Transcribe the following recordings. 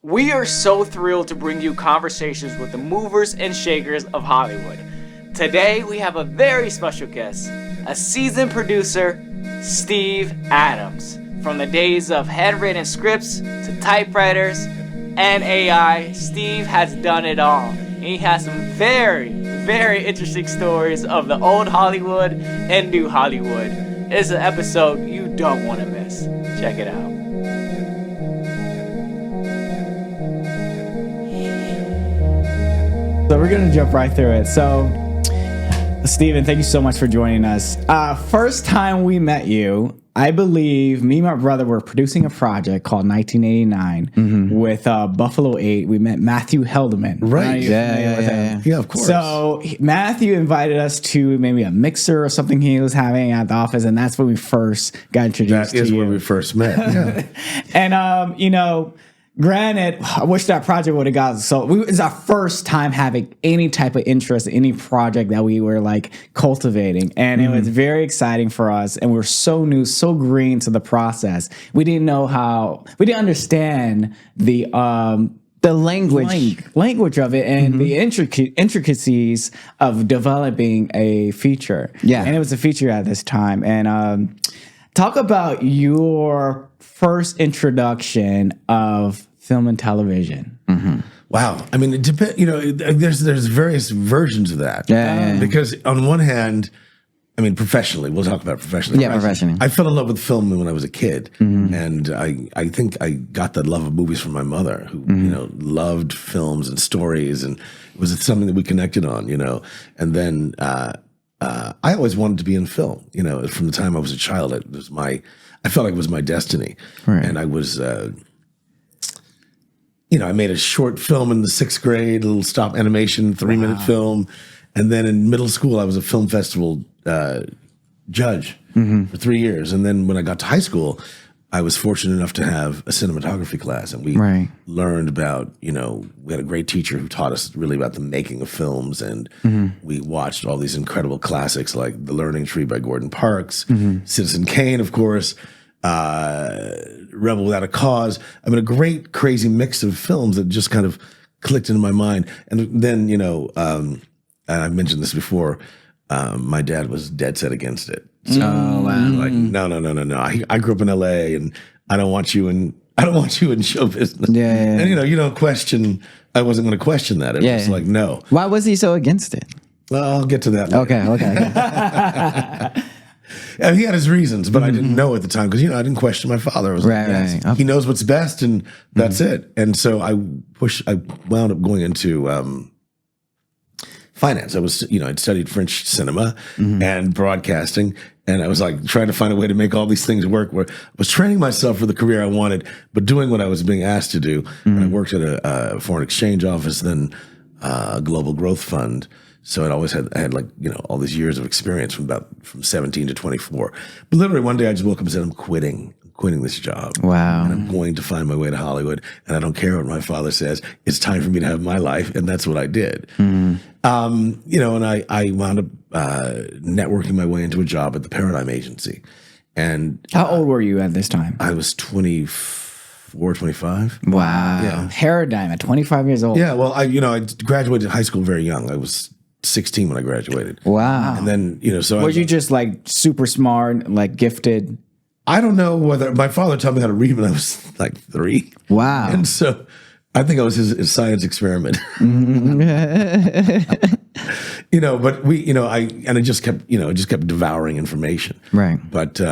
We are so thrilled to bring you conversations with the movers and shakers of Hollywood. Today, we have a very special guest, a seasoned producer, Steve Adams. From the days of handwritten scripts to typewriters and AI, Steve has done it all. And he has some very, very interesting stories of the old Hollywood and new Hollywood. It's an episode you don't want to miss. Check it out. So we're going to jump right through it. So, Steven, thank you so much for joining us. First time we met you, I believe me and my brother were producing a project called 1989 with Buffalo 8. We met Matthew Helderman. Right. Yeah, of course. So Matthew invited us to maybe a mixer or something he was having at the office, and that's when we first got introduced to you. That is where we first met. Yeah. And, granted, I wish that project would have got it's our first time having any type of interest in any project that we were like cultivating, and it was very exciting for us. And we were so new, so green to the process. We didn't understand the language of it and the intricacies of developing a feature. Yeah, and it was a feature at this time. And talk about your first introduction of film and television. Wow. I mean, it depends. There's various versions of that. Yeah. Because on one hand, I mean, professionally, we'll talk about professionally. Yeah, professionally. I fell in love with film when I was a kid, and I think I got that love of movies from my mother, who loved films and stories, and it was something that we connected on. And then I always wanted to be in film. From the time I was a child, I felt like it was my destiny, and I was. I made a short film in the 6th grade, a little stop animation, 3-minute film. And then in middle school, I was a film festival judge for 3 years. And then when I got to high school, I was fortunate enough to have a cinematography class. And we learned about, we had a great teacher who taught us really about the making of films. And we watched all these incredible classics like The Learning Tree by Gordon Parks, Citizen Kane, of course, Rebel Without a Cause. I mean, a great, crazy mix of films that just kind of clicked into my mind. And then, and I've mentioned this before, my dad was dead set against it. So, like, no. I grew up in LA, and I don't want you in show business. Yeah. And you don't question. I wasn't going to question that. It was like, no. Why was he so against it? Well, I'll get to that later. Okay. And he had his reasons, but I didn't know at the time because I didn't question my father. I was like, yes, he knows what's best, and that's it. And so I wound up going into finance. I'd studied French cinema and broadcasting, and I was like trying to find a way to make all these things work. Where I was training myself for the career I wanted, but doing what I was being asked to do. And I worked at a foreign exchange office, then a global growth fund. So I had like, all these years of experience from 17 to 24. But literally one day I just woke up and said, I'm quitting this job. Wow. And I'm going to find my way to Hollywood. And I don't care what my father says. It's time for me to have my life. And that's what I did. And I wound up networking my way into a job at the Paradigm Agency. And how old were you at this time? I was 24, 25. Wow. Yeah. Paradigm at 25 years old. Yeah. Well, I graduated high school very young. I was 16 when I graduated. Wow. And then, so was you just like super smart, like gifted? I don't know whether my father taught me how to read when I was like 3. Wow. And so I think I was his science experiment. But I just kept devouring information. Right. But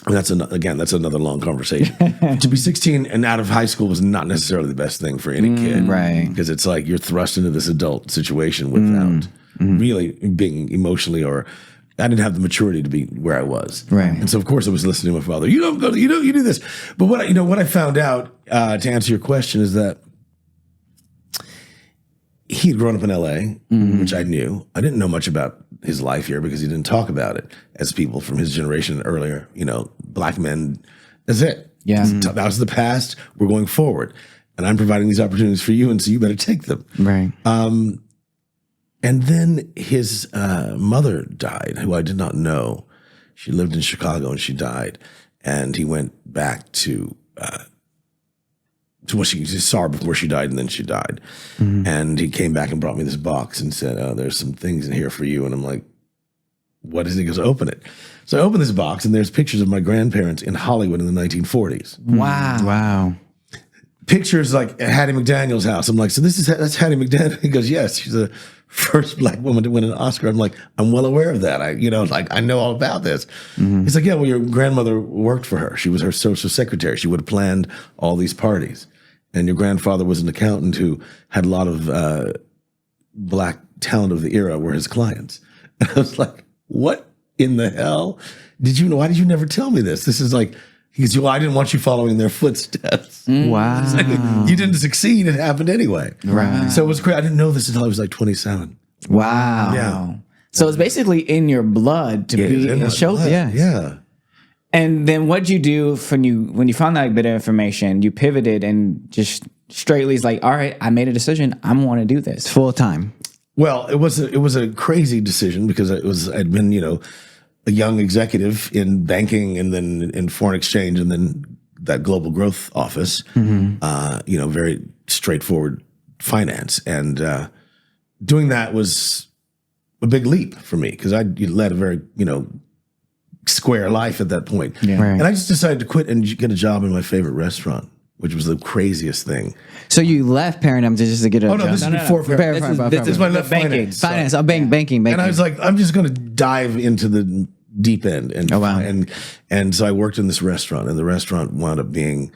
that's another long conversation. To be 16 and out of high school was not necessarily the best thing for any kid. Right. Because it's like you're thrust into this adult situation without really being emotionally I didn't have the maturity to be where I was. Right. And so of course I was listening to my father. You do this. But what I found out, to answer your question, is that he had grown up in LA, which I knew. I didn't know much about his life here because he didn't talk about it as people from his generation earlier, black men. That's it. Yeah. That was the past. We're going forward. And I'm providing these opportunities for you, and so you better take them. Right. And then his mother died, who I did not know. She lived in Chicago and she died. And he went back to to what she saw her before she died, and then she died. And he came back and brought me this box and said, "Oh, there's some things in here for you." And I'm like, "What is it?" He goes, "Open it." So I open this box, and there's pictures of my grandparents in Hollywood in the 1940s. Wow. Wow. Pictures like at Hattie McDaniel's house. I'm like, "So that's Hattie McDaniel?" He goes, "Yes, she's the first black woman to win an Oscar." I'm like, "I'm well aware of that. I know all about this." He's like, "Yeah, well, your grandmother worked for her. She was her social secretary. She would have planned all these parties. And your grandfather was an accountant who had a lot of black talent of the era were his clients." And I was like, "What in the hell? Why did you never tell me this? This is like," he goes, "Well, I didn't want you following in their footsteps." Wow. It's like, you didn't succeed. It happened anyway. Right. So it was great. I didn't know this until I was like 27. Wow. Yeah. So it's basically in your blood to be in a my show. blood. Yeah. Yeah. And then what'd you do when you found that bit of information? You pivoted and just straightly is like, all right, I made a decision. I want to do this. Full time. Well, it was a crazy decision because I'd been, a young executive in banking and then in foreign exchange and then that global growth office, very straightforward finance. And doing that was a big leap for me because I led a very, square life at that point. Yeah. Right. And I just decided to quit and get a job in my favorite restaurant, which was the craziest thing. So you left Paradigm just to get a Oh, no, job? this is before. This is when I the left banking. finance. Finance. Oh, banking. And I was like, I'm just going to dive into the deep end. And, Oh, wow. and so I worked in this restaurant, and the restaurant wound up being,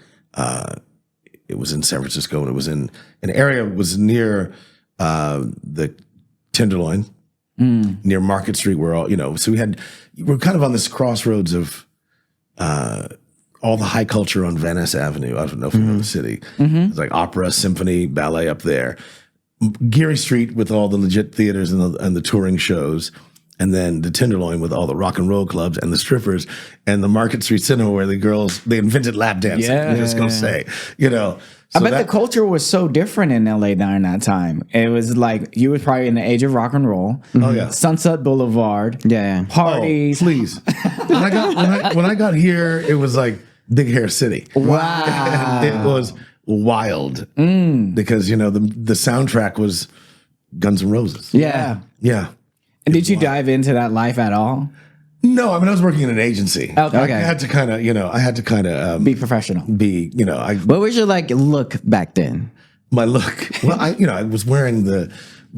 it was in San Francisco, and it was in an area that was near the Tenderloin, near Market Street, where so we're kind of on this crossroads of all the high culture on Van Ness Avenue. I don't know if you know the city. It's like opera, symphony, ballet up there. Geary Street with all the legit theaters and the touring shows. And then the Tenderloin with all the rock and roll clubs and the strippers, and the Market Street Cinema where they invented lap dancing. Yeah. I'm just going to say, I bet the culture was so different in LA during that time. It was like you were probably in the age of rock and roll. Oh, yeah. Sunset Boulevard. Yeah. Parties. Oh, please. when I got here, it was like Big Hair City. Wow. It was wild because the soundtrack was Guns N' Roses. Yeah. Yeah. And did you dive into that life at all? No, I mean I was working in an agency. Okay. I had to kind of Be professional. What was your look back then? my look. Well, I was wearing the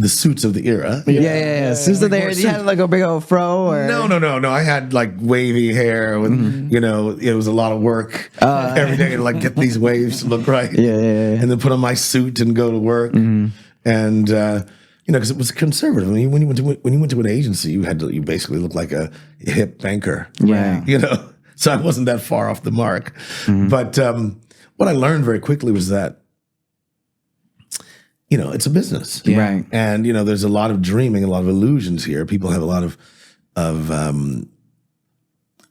suits of the era. Yeah. Suits are there. You had a big old fro or No. I had like wavy hair with, it was a lot of work every day to get these waves to look right. Yeah. And then put on my suit and go to work. And, because it was conservative. I mean, when you went to an agency, you basically look like a hip banker. Right. So I wasn't that far off the mark. But what I learned very quickly was that, it's a business. Yeah. Right. And, there's a lot of dreaming, a lot of illusions here. People have a lot of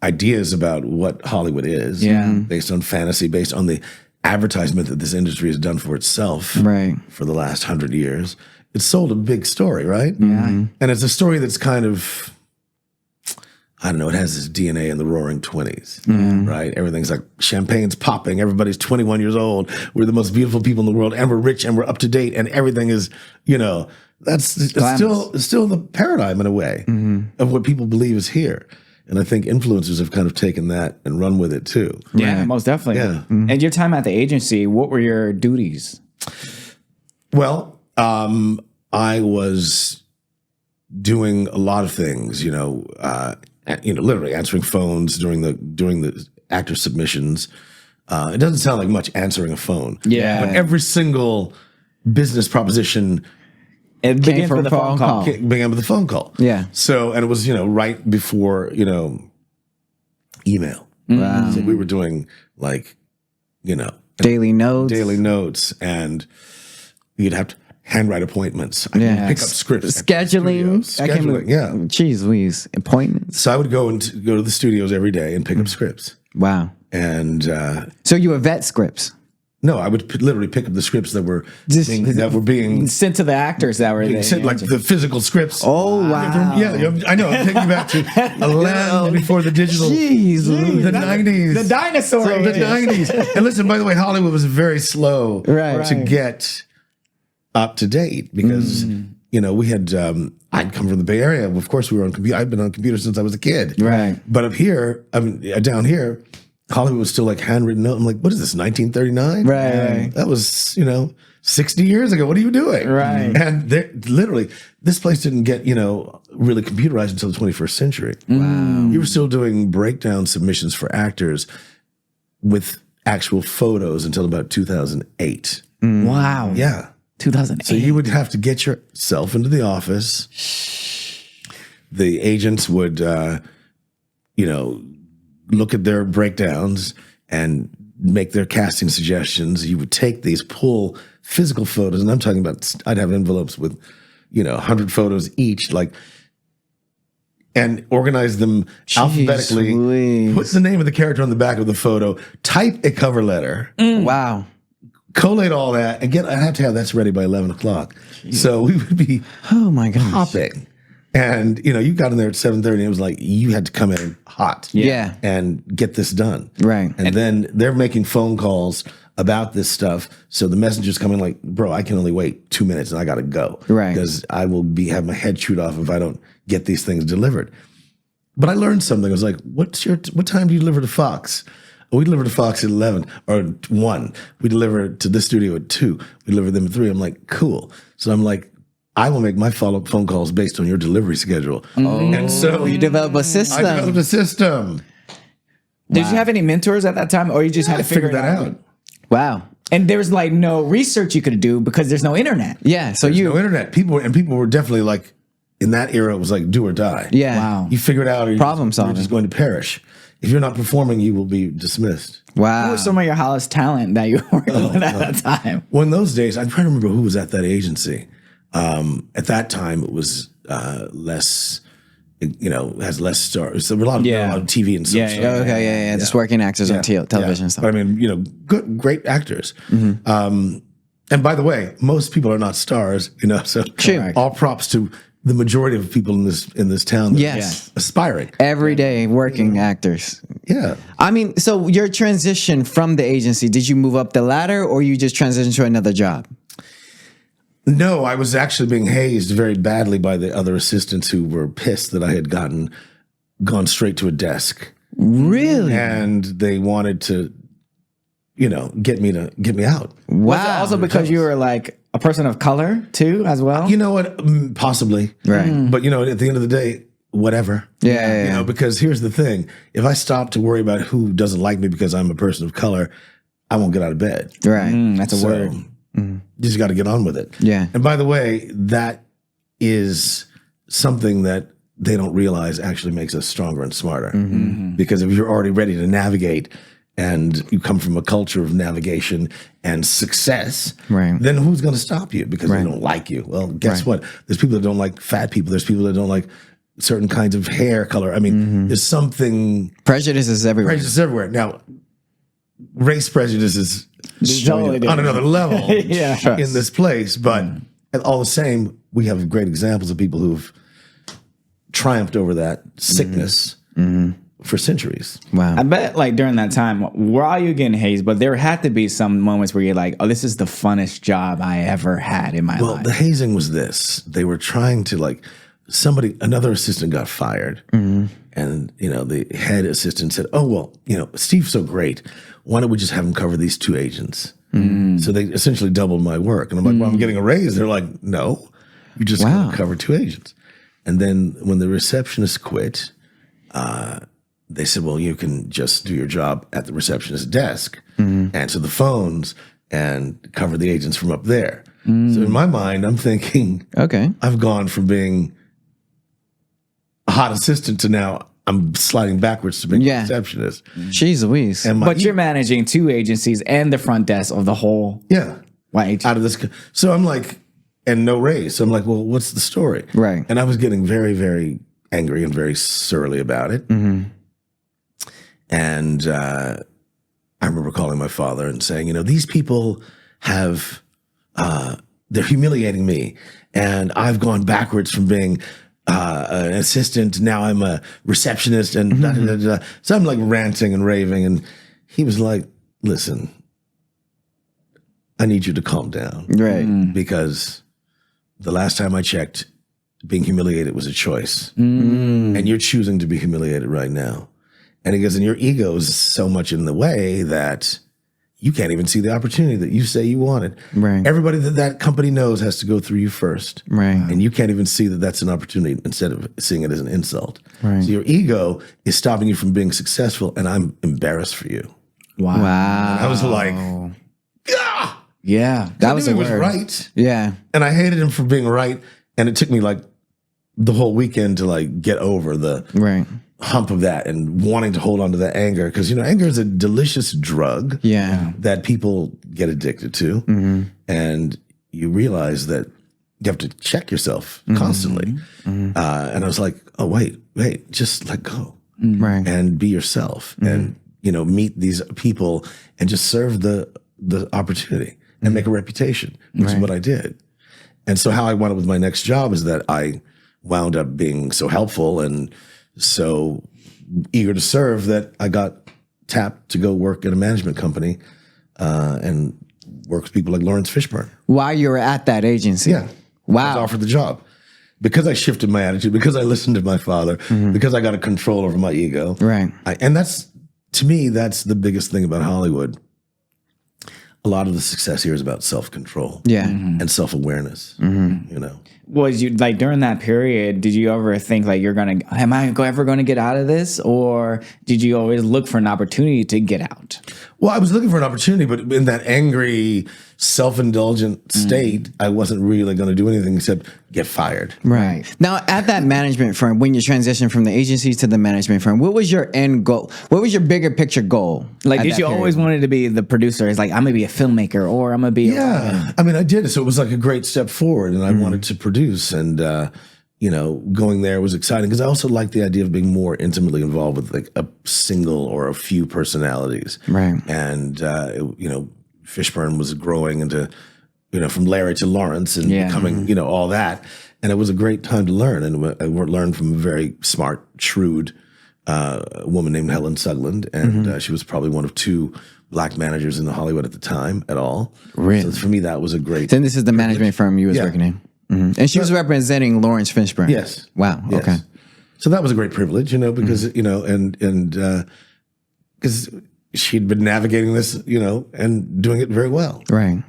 ideas about what Hollywood is. Yeah. Based on fantasy, based on the advertisement that this industry has done for itself Right. for the last 100 years. It's sold a big story, right? Yeah. And it's a story that's kind of, I don't know, it has this DNA in the roaring 20s, right? Everything's like champagne's popping. Everybody's 21 years old. We're the most beautiful people in the world, and we're rich, and we're up to date, and everything is, it's still the paradigm in a way of what people believe is here. And I think influencers have kind of taken that and run with it too. Yeah, most definitely. Yeah. And your time at the agency, what were your duties? Well, I was doing a lot of things, literally answering phones during the actor submissions. It doesn't sound like much answering a phone. Yeah. But every single business proposition It begins from with a a phone phone call. call. began with a phone call. Yeah. So, and it was, right before, email. Wow. So we were doing Daily notes. And you'd have to handwrite appointments. I Yeah. could pick up scripts. at Scheduling. studios. Scheduling, yeah. Jeez Louise. Appointments. So I would go to the studios every day and pick up scripts. Wow. And So you were vet scripts. No, I would literally pick up the scripts that were being sent to the actors that were there. sent, like the physical scripts. Oh wow! Yeah, I know. I'm taking you back to a land before the digital. Jeez, the 90s. The dinosaur. The 90s. And listen, by the way, Hollywood was very slow to get up to date because, we had, I'd come from the Bay Area. Of course, we were on computer. I'd been on computers since I was a kid. Right. But up here, down here, Hollywood was still like handwritten note. I'm like, what is this, 1939? Right. That was, 60 years ago. What are you doing? Right. And literally, this place didn't get, really computerized until the 21st century. Wow. You were still doing breakdown submissions for actors with actual photos until about 2008. Wow. Yeah. 2008. So you would have to get yourself into the office. The agents would, look at their breakdowns and make their casting suggestions. You would take these, pull physical photos, and I'm talking about, I'd have envelopes with, 100 photos each, and organize them alphabetically, Louise. put the name of the character on the back of the photo, type a cover letter, Wow. collate all that, and I have to have that's ready by 11 o'clock. So we would be Oh my goodness. hopping. And, you got in there at 7:30 and it was like, you had to come in hot. Yeah. And get this done. Right. And then they're making phone calls about this stuff. So the messenger's coming like, bro, I can only wait 2 minutes and I got to go. Right. Because I will have my head chewed off if I don't get these things delivered. But I learned something. I was like, what time do you deliver to Fox? Oh, we deliver to Fox at 11 or 1. We deliver to this studio at 2. We deliver them at 3. I'm like, cool. So I'm like, I will make my follow-up phone calls based on your delivery schedule. And so You develop a system. I developed a system. Did you have any mentors at that time, or you just had I to figure figured it that out? out. Wow. And there was like no research you could do because there's no internet. Yeah. So No internet. People were definitely like, in that era, it was like do or die. Yeah. Wow. You figure it out or Problem you're solving. just going to perish. If you're not performing, you will be dismissed. Wow. Who was some of your highest talent that you were working with at that time? Well, in those days, I'm trying to remember who was at that agency. At that time, it was less, has less stars. So there were a lot of TV and stuff. Yeah, so- yeah. Okay. Yeah. Just working actors on television and stuff. But I mean, good, great actors. And by the way, most people are not stars, so True. all props to the majority of people in this town that Yes. are aspiring. Everyday working actors. Yeah. I mean, so your transition from the agency, did you move up the ladder or you just transitioned to another job? No, I was actually being hazed very badly by the other assistants who were pissed that I had gone straight to a desk. Really? And they wanted to, get me out. Was it also because you were like a person of color too, as well? You know what? Possibly. Right. But at the end of the day, whatever. Yeah. Because here's the thing. If I stop to worry about who doesn't like me because I'm a person of color, I won't get out of bed. Right. That's a So, word. you just got to get on with it. Yeah. And by the way, that is something that they don't realize actually makes us stronger and smarter. Because if you're already ready to navigate and you come from a culture of navigation and success, Right. then who's going to stop you because they don't like you? Well, guess what? There's people that don't like fat people. There's people that don't like certain kinds of hair color. I mean, there's something Prejudice is everywhere. prejudice everywhere. Now, race prejudice is Totally on different. another level Yeah. in this place, but all the same, we have great examples of people who've triumphed over that sickness for centuries. Wow. I bet like during that time, while you're getting hazed, but there had to be some moments where you're like, oh, this is the funnest job I ever had in my Well, life. the hazing was this. They were trying to another assistant got fired. And, the head assistant said, oh, well, Steve's so great. Why don't we just have him cover these 2 agents? So they essentially doubled my work. And I'm like, well, I'm getting a raise. They're like, no, you just Wow. cover 2 agents. And then when the receptionist quit, they said, well, you can just do your job at the receptionist's desk, answer the phones, and cover the agents from up there. So in my mind, I'm thinking, Okay. I've gone from being a hot assistant to now I'm sliding backwards to being a receptionist. Jeez Louise. And But you're managing 2 agencies and the front desk of the whole white. out of this. So I'm like, and no raise. So I'm like, well, what's the story? Right. And I was getting very, very angry and very surly about it. And I remember calling my father and saying, these people have, they're humiliating me. And I've gone backwards from being an assistant. Now I'm a receptionist and da, da, da, da. So I'm like ranting and raving. And he was like, listen, I need you to calm down. Right. Because the last time I checked, being humiliated was a choice. And you're choosing to be humiliated right now. And he goes, and your ego is so much in the way that you can't even see the opportunity that you say you wanted. Right. Everybody that company knows has to go through you first. Right. And you can't even see that that's an opportunity instead of seeing it as an insult. Right. So your ego is stopping you from being successful, and I'm embarrassed for you. Wow. And I was like, ah! Yeah. That I was knew a he was word. right. Yeah. And I hated him for being right. And it took me like the whole weekend to like get over the Right. hump of that and wanting to hold on to that anger. Because, anger is a delicious drug Yeah. that people get addicted to. And you realize that you have to check yourself constantly. And I was like, oh, wait, just let go Right. and be yourself and, meet these people and just serve the opportunity and make a reputation, which is what I did. And so how I wound up with my next job is that I wound up being so helpful and so eager to serve that I got tapped to go work at a management company and work with people like Lawrence Fishburne. While you were at that agency. Yeah. I was Wow. offered the job because I shifted my attitude, because I listened to my father, because I got a control over my ego. Right. And to me, that's the biggest thing about Hollywood. A lot of the success here is about self-control Yeah. and self-awareness, Was you like during that period, did you ever think like am I ever gonna get out of this? Or did you always look for an opportunity to get out? Well, I was looking for an opportunity, but in that angry, self-indulgent state, I wasn't really going to do anything except get fired. Right. Now, at that management firm, when you transitioned from the agency to the management firm, what was your end goal? What was your bigger picture goal? Like, at did that you period? always wanted to be the producer? It's like, I'm gonna be a filmmaker or I'm gonna be Yeah. I mean, I did. So it was like a great step forward, and I wanted to produce. And, going there was exciting because I also liked the idea of being more intimately involved with like a single or a few personalities. Right. And, Fishburne was growing into, from Larry to Lawrence and becoming, all that. And it was a great time to learn. And I learned from a very smart, shrewd woman named Helen Sugland. And she was probably one of two Black managers in Hollywood at the time at all. Really? So for me, that was a great. Then this is the management firm you was working in. And she was representing Lawrence Fishburne. Yes. Wow. Yes. Okay. So that was a great privilege, because, because she'd been navigating this, and doing it very well. Right.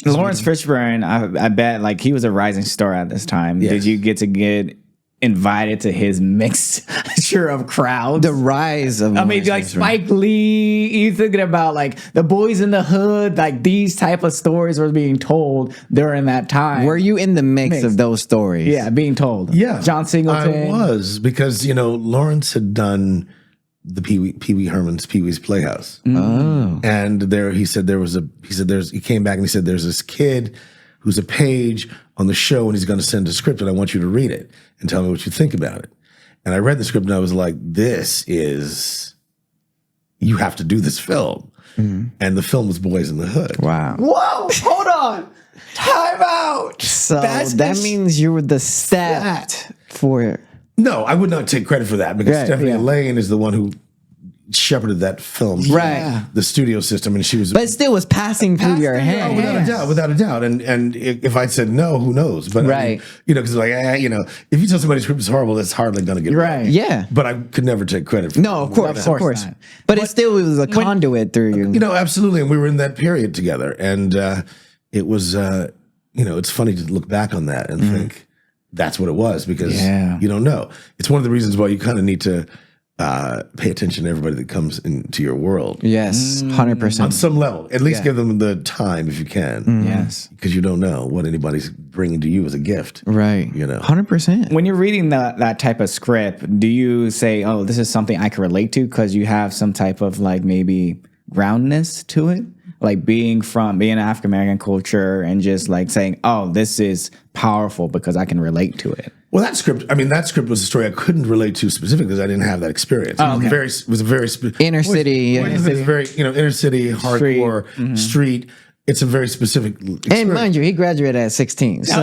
Lawrence Fishburne, I bet like he was a rising star at this time. Yes. Did you get to get invited to his mixture of crowds? The rise of I mean, Lawrence like Fishburne. Spike Lee, you thinking about like the Boys in the Hood, like these type of stories were being told during that time. Were you in the mix of those stories? Yeah, being told. Yeah. John Singleton. I was, because, Lawrence had done the Pee Wee Herman's Pee Wee's Playhouse. Oh. And he came back and he said, there's this kid who's a page on the show and he's going to send a script and I want you to read it and tell me what you think about it. And I read the script and I was like, you have to do this film. And the film was Boys in the Hood. Wow. Whoa, hold on. Time out. So that means you were the stat for it. No, I would not take credit for that because Right, Stephanie yeah. Lane is the one who shepherded that film. through Right. The studio system, and she was. But it still was passing through your hand. Without a doubt. And if I'd said no, who knows? But Right. because if you tell somebody's script is horrible, that's hardly going to get Right. Yeah. But I could never take credit for No, of course, Of course of course. not. But it still was a conduit through you. Absolutely. And we were in that period together, and it was it's funny to look back on that and think that's what it was because you don't know. It's one of the reasons why you kind of need to pay attention to everybody that comes into your world. Yes, On 100%. some level, at least give them the time if you can. Yes. Because you don't know what anybody's bringing to you as a gift. Right. 100%. When you're reading that type of script, do you say, oh, this is something I can relate to because you have some type of like maybe groundness to it? like being African American culture and just like saying, oh, this is powerful because I can relate to it? Well, that script was a story I couldn't relate to specifically because I didn't have that experience. Oh, okay. It was a very Inner city. It's very inner city, hardcore, street. It's a very specific experience. And mind you, he graduated at 16. So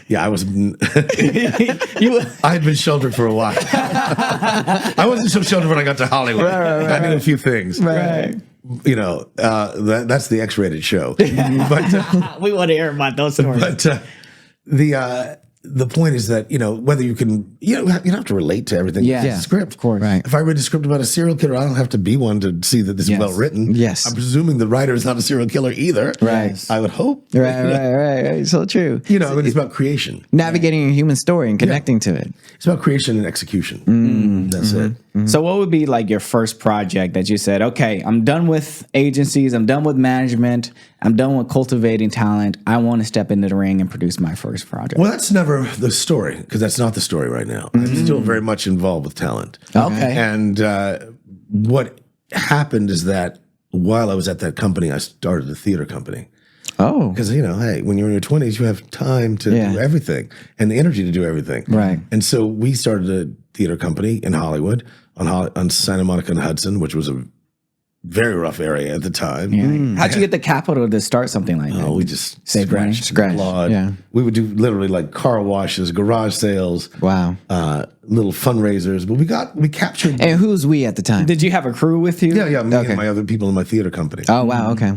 yeah, I was. I had been sheltered for a while. I wasn't so sheltered when I got to Hollywood. I knew a few things. Right. You know, that's the X-rated show. But We want to hear about those stories. but the point is that, you know, whether you can, you don't have to relate to everything. Yeah. in Yeah, the script. of course. Right. If I read a script about a serial killer, I don't have to be one to see that this Yes. is well written. Yes. I'm presuming the writer is not a serial killer either. Right. I would hope. right. So true. You know, I mean, it's about creation. Navigating a human story and connecting to it. It's about creation and execution. That's it. So what would be like your first project that you said, okay, I'm done with agencies, I'm done with management, I'm done with cultivating talent. I want to step into the ring and produce my first project. Well, that's never the story, because that's not the story right now. I'm still very much involved with talent. Okay. And what happened is that while I was at that company, I started a theater company. Oh. Because, you know, hey, when you're in your 20s, you have time to do everything and the energy to do everything. Right. And so we started a theater company in Hollywood on Santa Monica and Hudson, which was a very rough area at the time. How'd you get the capital to start something like that? Oh, we just Save money? Scratch. clawed. Yeah. We would do literally like car washes, garage sales, Wow. little fundraisers. But we captured. And who's we at the time? Did you have a crew with you? Yeah, me Okay. and my other people in my theater company. Oh, wow. Okay.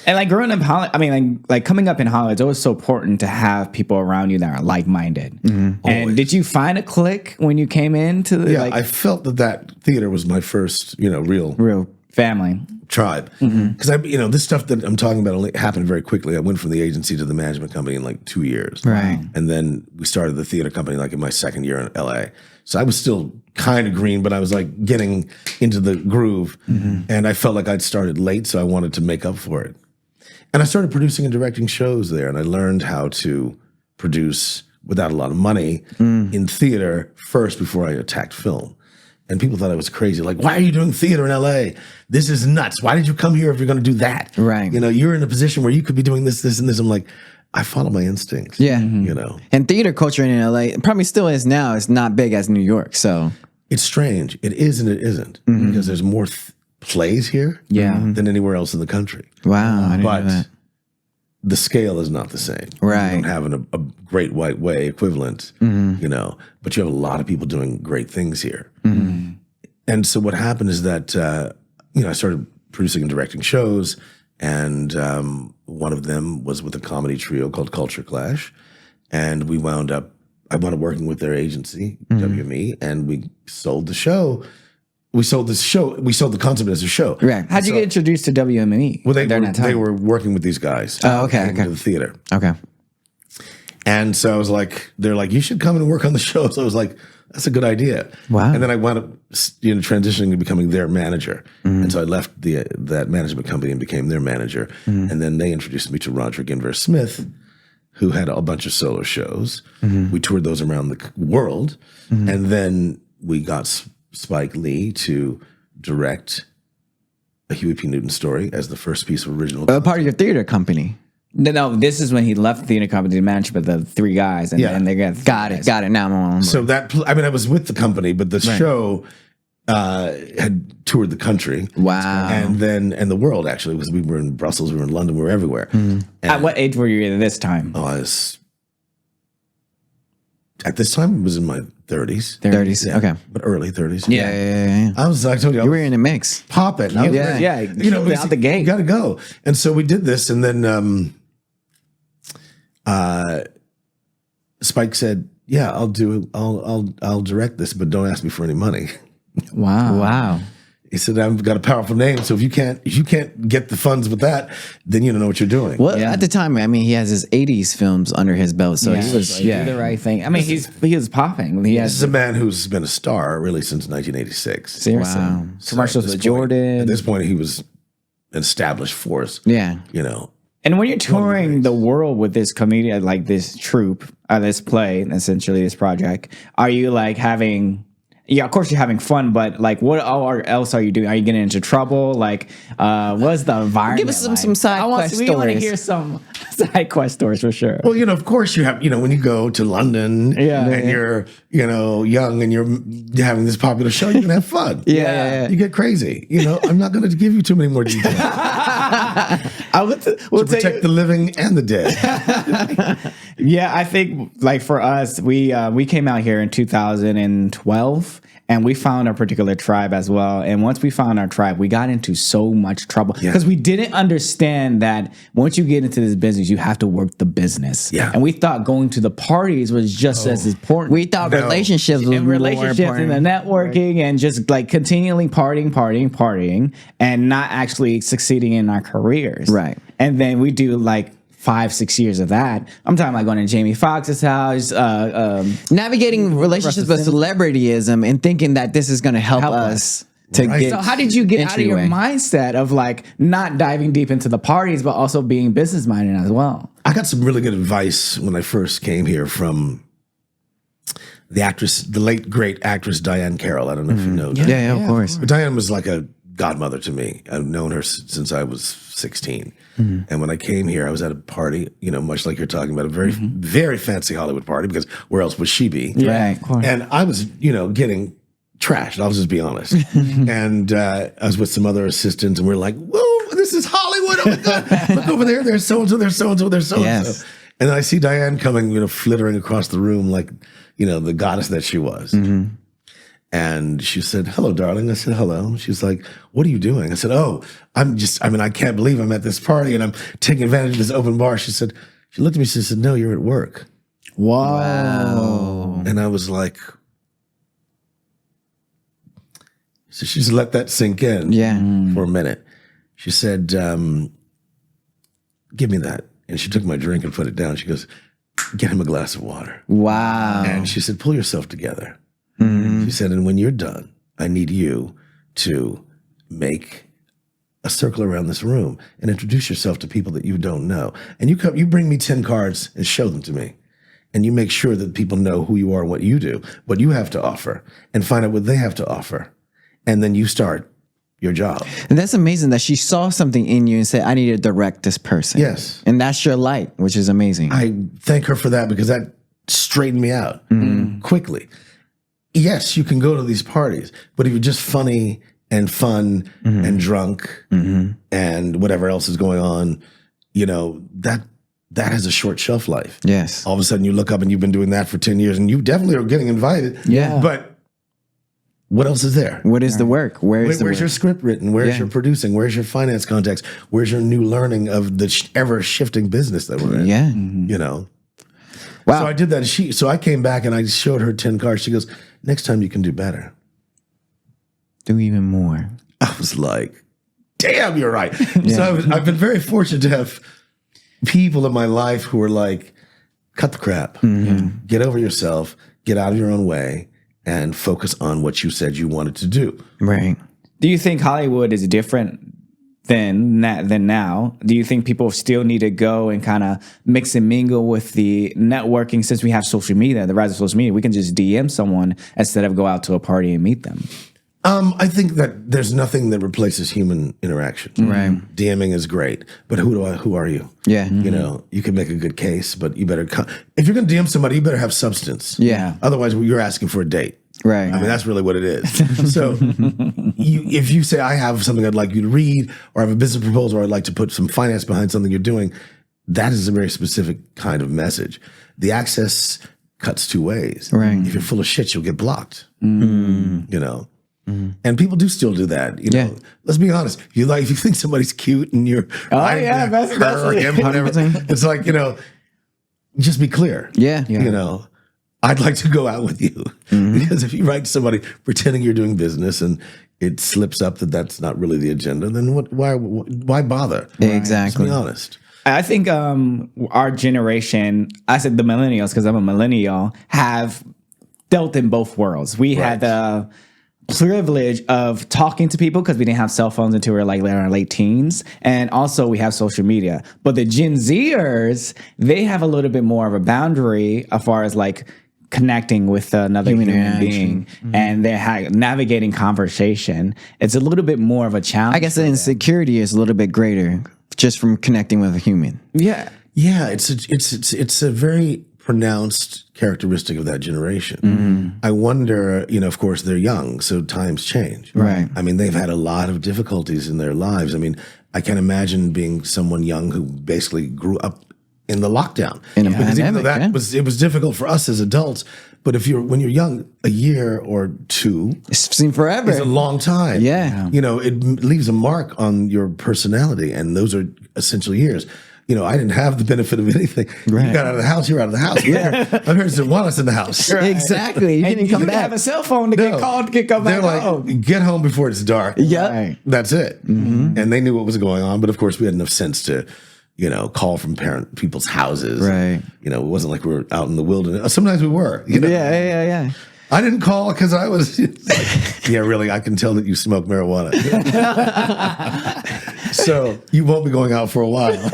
And like growing up, I mean, like coming up in Hollywood, it's always so important to have people around you that are like-minded. And Always. did you find a clique when you came into the Yeah, I felt that theater was my first, real family? tribe. Because this stuff that I'm talking about only happened very quickly. I went from the agency to the management company in like 2 years. Right. And then we started the theater company like in my second year in LA. So I was still kind of green, but I was like getting into the groove. And I felt like I'd started late, so I wanted to make up for it. And I started producing and directing shows there, and I learned how to produce without a lot of money in theater first before I attacked film. And people thought I was crazy. Like, why are you doing theater in LA? This is nuts. Why did you come here if you're going to do that? Right. You're in a position where you could be doing this, this, and this. I'm like, I follow my instincts. Yeah. And theater culture in LA probably still is now. It's not big as New York. So it's strange. It is and it isn't because there's more plays here than anywhere else in the country. wow. I didn't know But that. the scale is not the same. Right. You don't have a great white way equivalent, but you have a lot of people doing great things here. And so what happened is that, I started producing and directing shows, and one of them was with a comedy trio called Culture Clash. And I wound up working with their agency, WME, and we sold the show. We sold the concept as a show. Right. How'd you get introduced to WME? Well, during that time? they were working with these guys. Oh, okay, into the theater. Okay. And so I was like, they're like, you should come and work on the show. So I was like, that's a good idea. Wow. And then I wound up, transitioning to becoming their manager. And so I left that management company and became their manager. And then they introduced me to Roderick Inver Smith, who had a bunch of solo shows. We toured those around the world. And then we got Spike Lee to direct a Huey P. Newton story as the first piece of original. Part of your theater company. No, this is when he left the theater company to manage with the three guys, and then they got Got it. Now I'm on. So I was with the company, but the show had toured the country. Wow. And the world, actually, because we were in Brussels, we were in London, we were everywhere. At what age were you at this time? At this time, I was in my 30s. 30s. Yeah, Okay. But early 30s. Yeah. I told you, I You were was in the mix. popping. I was ready. Out the gate. You got to go. And so we did this, and then Spike said, "Yeah, I'll direct this, but don't ask me for any money." Wow. He said, "I've got a powerful name, so if you can't get the funds with that, then you don't know what you're doing." Well, at the time, I mean, he has his 80s films under his belt. So he was, do the right thing. I mean, he was popping. He This has is a man who's been a star really since 1986. seriously Wow. commercials with Jordan. At this point, he was an established force. Yeah. And when you're touring the world with this comedian, like this troupe, this play, essentially this project, are you like having yeah, of course you're having fun, but like, what else are you doing? Are you getting into trouble? Like, what's the environment? Give us some like? side quest We want to stories. hear some side quest stories for sure. Well, of course you have, when you go to London and you're, young and you're having this popular show, you can have fun. Yeah. You get crazy. I'm not going to give you too many more details. We'll to protect the living and the dead. Yeah, I think like for us, we came out here in 2012. And we found a particular tribe as well. And once we found our tribe, we got into so much trouble because we didn't understand that once you get into this business, you have to work the business. Yeah. And we thought going to the parties was just as important. We thought relationships was and more relationships important. and the networking and just like continually partying and not actually succeeding in our careers. Right. And then we do like 5-6 years of that. I'm talking about going to Jamie Foxx's house, Navigating relationships with celebrityism and thinking that this is going to help us to Right. get. So how did you get out of your entryway. mindset of like not diving deep into the parties, but also being business minded as well? I got some really good advice when I first came here from the late great actress Diane Carroll. I don't know if you know. Yeah, of course. But Diane was like a godmother to me. I've known her since I was 16. And when I came here, I was at a party, much like you're talking about, a very, very fancy Hollywood party, because where else would she be? Right, of course. And I was, getting trashed. I'll just be honest. And I was with some other assistants, and we're like, whoa, this is Hollywood. Oh my God. Look over there. There's so-and-so, there's so-and-so, there's so-and-so. Yes. And then I see Diane coming, flittering across the room like, the goddess that she was. And she said, hello, darling. I said, hello. She's like, what are you doing? I said, I can't believe I'm at this party and I'm taking advantage of this open bar. She looked at me, she said, no, you're at work. Wow. And I was like, so she just let that sink in for a minute. She said, give me that. And she took my drink and put it down. She goes, get him a glass of water. Wow. And she said, pull yourself together. She said, and when you're done, I need you to make a circle around this room and introduce yourself to people that you don't know. And you bring me 10 cards and show them to me. And you make sure that people know who you are and what you do, what you have to offer, and find out what they have to offer. And then you start your job. And that's amazing that she saw something in you and said, I need to direct this person. Yes. And that's your light, which is amazing. I thank her for that, because that straightened me out quickly. Yes, you can go to these parties, but if you're just funny and fun and drunk and whatever else is going on, that has a short shelf life. Yes. All of a sudden you look up and you've been doing that for 10 years and you definitely are getting invited. Yeah. But what else is there? What is the work? Where's Where's your script written? Where's your producing? Where's your finance contacts? Where's your new learning of the ever shifting business that we're in? Yeah. Wow. So I did that. So I came back and I showed her 10 cards. She goes, next time you can do better. Do even more. I was like, damn, you're right. So I've been very fortunate to have people in my life who are like, cut the crap, get over yourself, get out of your own way, and focus on what you said you wanted to do. Right. Do you think Hollywood is different than now? Do you think people still need to go and kind of mix and mingle with the networking? Since we have social media, the rise of social media, we can just DM someone instead of go out to a party and meet them. I think that there's nothing that replaces human interaction. Right. DMing is great, but who are you? Yeah. You can make a good case, but you better if you're going to DM somebody, you better have substance. Yeah. Otherwise, you're asking for a date. Right. I mean, that's really what it is. So if you say, I have something I'd like you to read, or I have a business proposal, or I'd like to put some finance behind something you're doing, that is a very specific kind of message. The access cuts two ways. Right. If you're full of shit, you'll get blocked. And people do still do that. Let's be honest. If you think somebody's cute and you're that's her or him, whatever, it's like, just be clear. Yeah. I'd like to go out with you, because if you write to somebody pretending you're doing business and it slips up that that's not really the agenda, then why bother? Exactly. Let's be honest. I think our generation, I said the millennials because I'm a millennial, have dealt in both worlds. We had the privilege of talking to people because we didn't have cell phones until we were like in our late teens, and also we have social media. But the Gen Zers, they have a little bit more of a boundary as far as like connecting with another Human human interaction. being, and they're navigating conversation. It's a little bit more of a challenge. I guess for the them. insecurity is a little bit greater just from connecting with a human. Yeah. Yeah, it's a very pronounced characteristic of that generation. I wonder, of course, they're young, so times change. Right. I mean, they've had a lot of difficulties in their lives. I mean, I can imagine being someone young who basically grew up in the lockdown. In a Because even though pandemic, it was difficult for us as adults, but when you're young, a year or two It seemed forever. is a long time. Yeah. It leaves a mark on your personality, and those are essential years. I didn't have the benefit of anything. Right. You got out of the house, you're out of the house. Yeah. My parents didn't want us in the house. Exactly. You And didn't you come didn't back. have a cell phone to No. get called to come They're back like, home. get home before it's dark. Yep. Right. That's it. And they knew what was going on. But of course, we had enough sense to, call from people's houses. Right. It wasn't like we were out in the wilderness. Sometimes we were. Yeah. I didn't call because I was like, yeah, really, I can tell that you smoke marijuana. So you won't be going out for a while.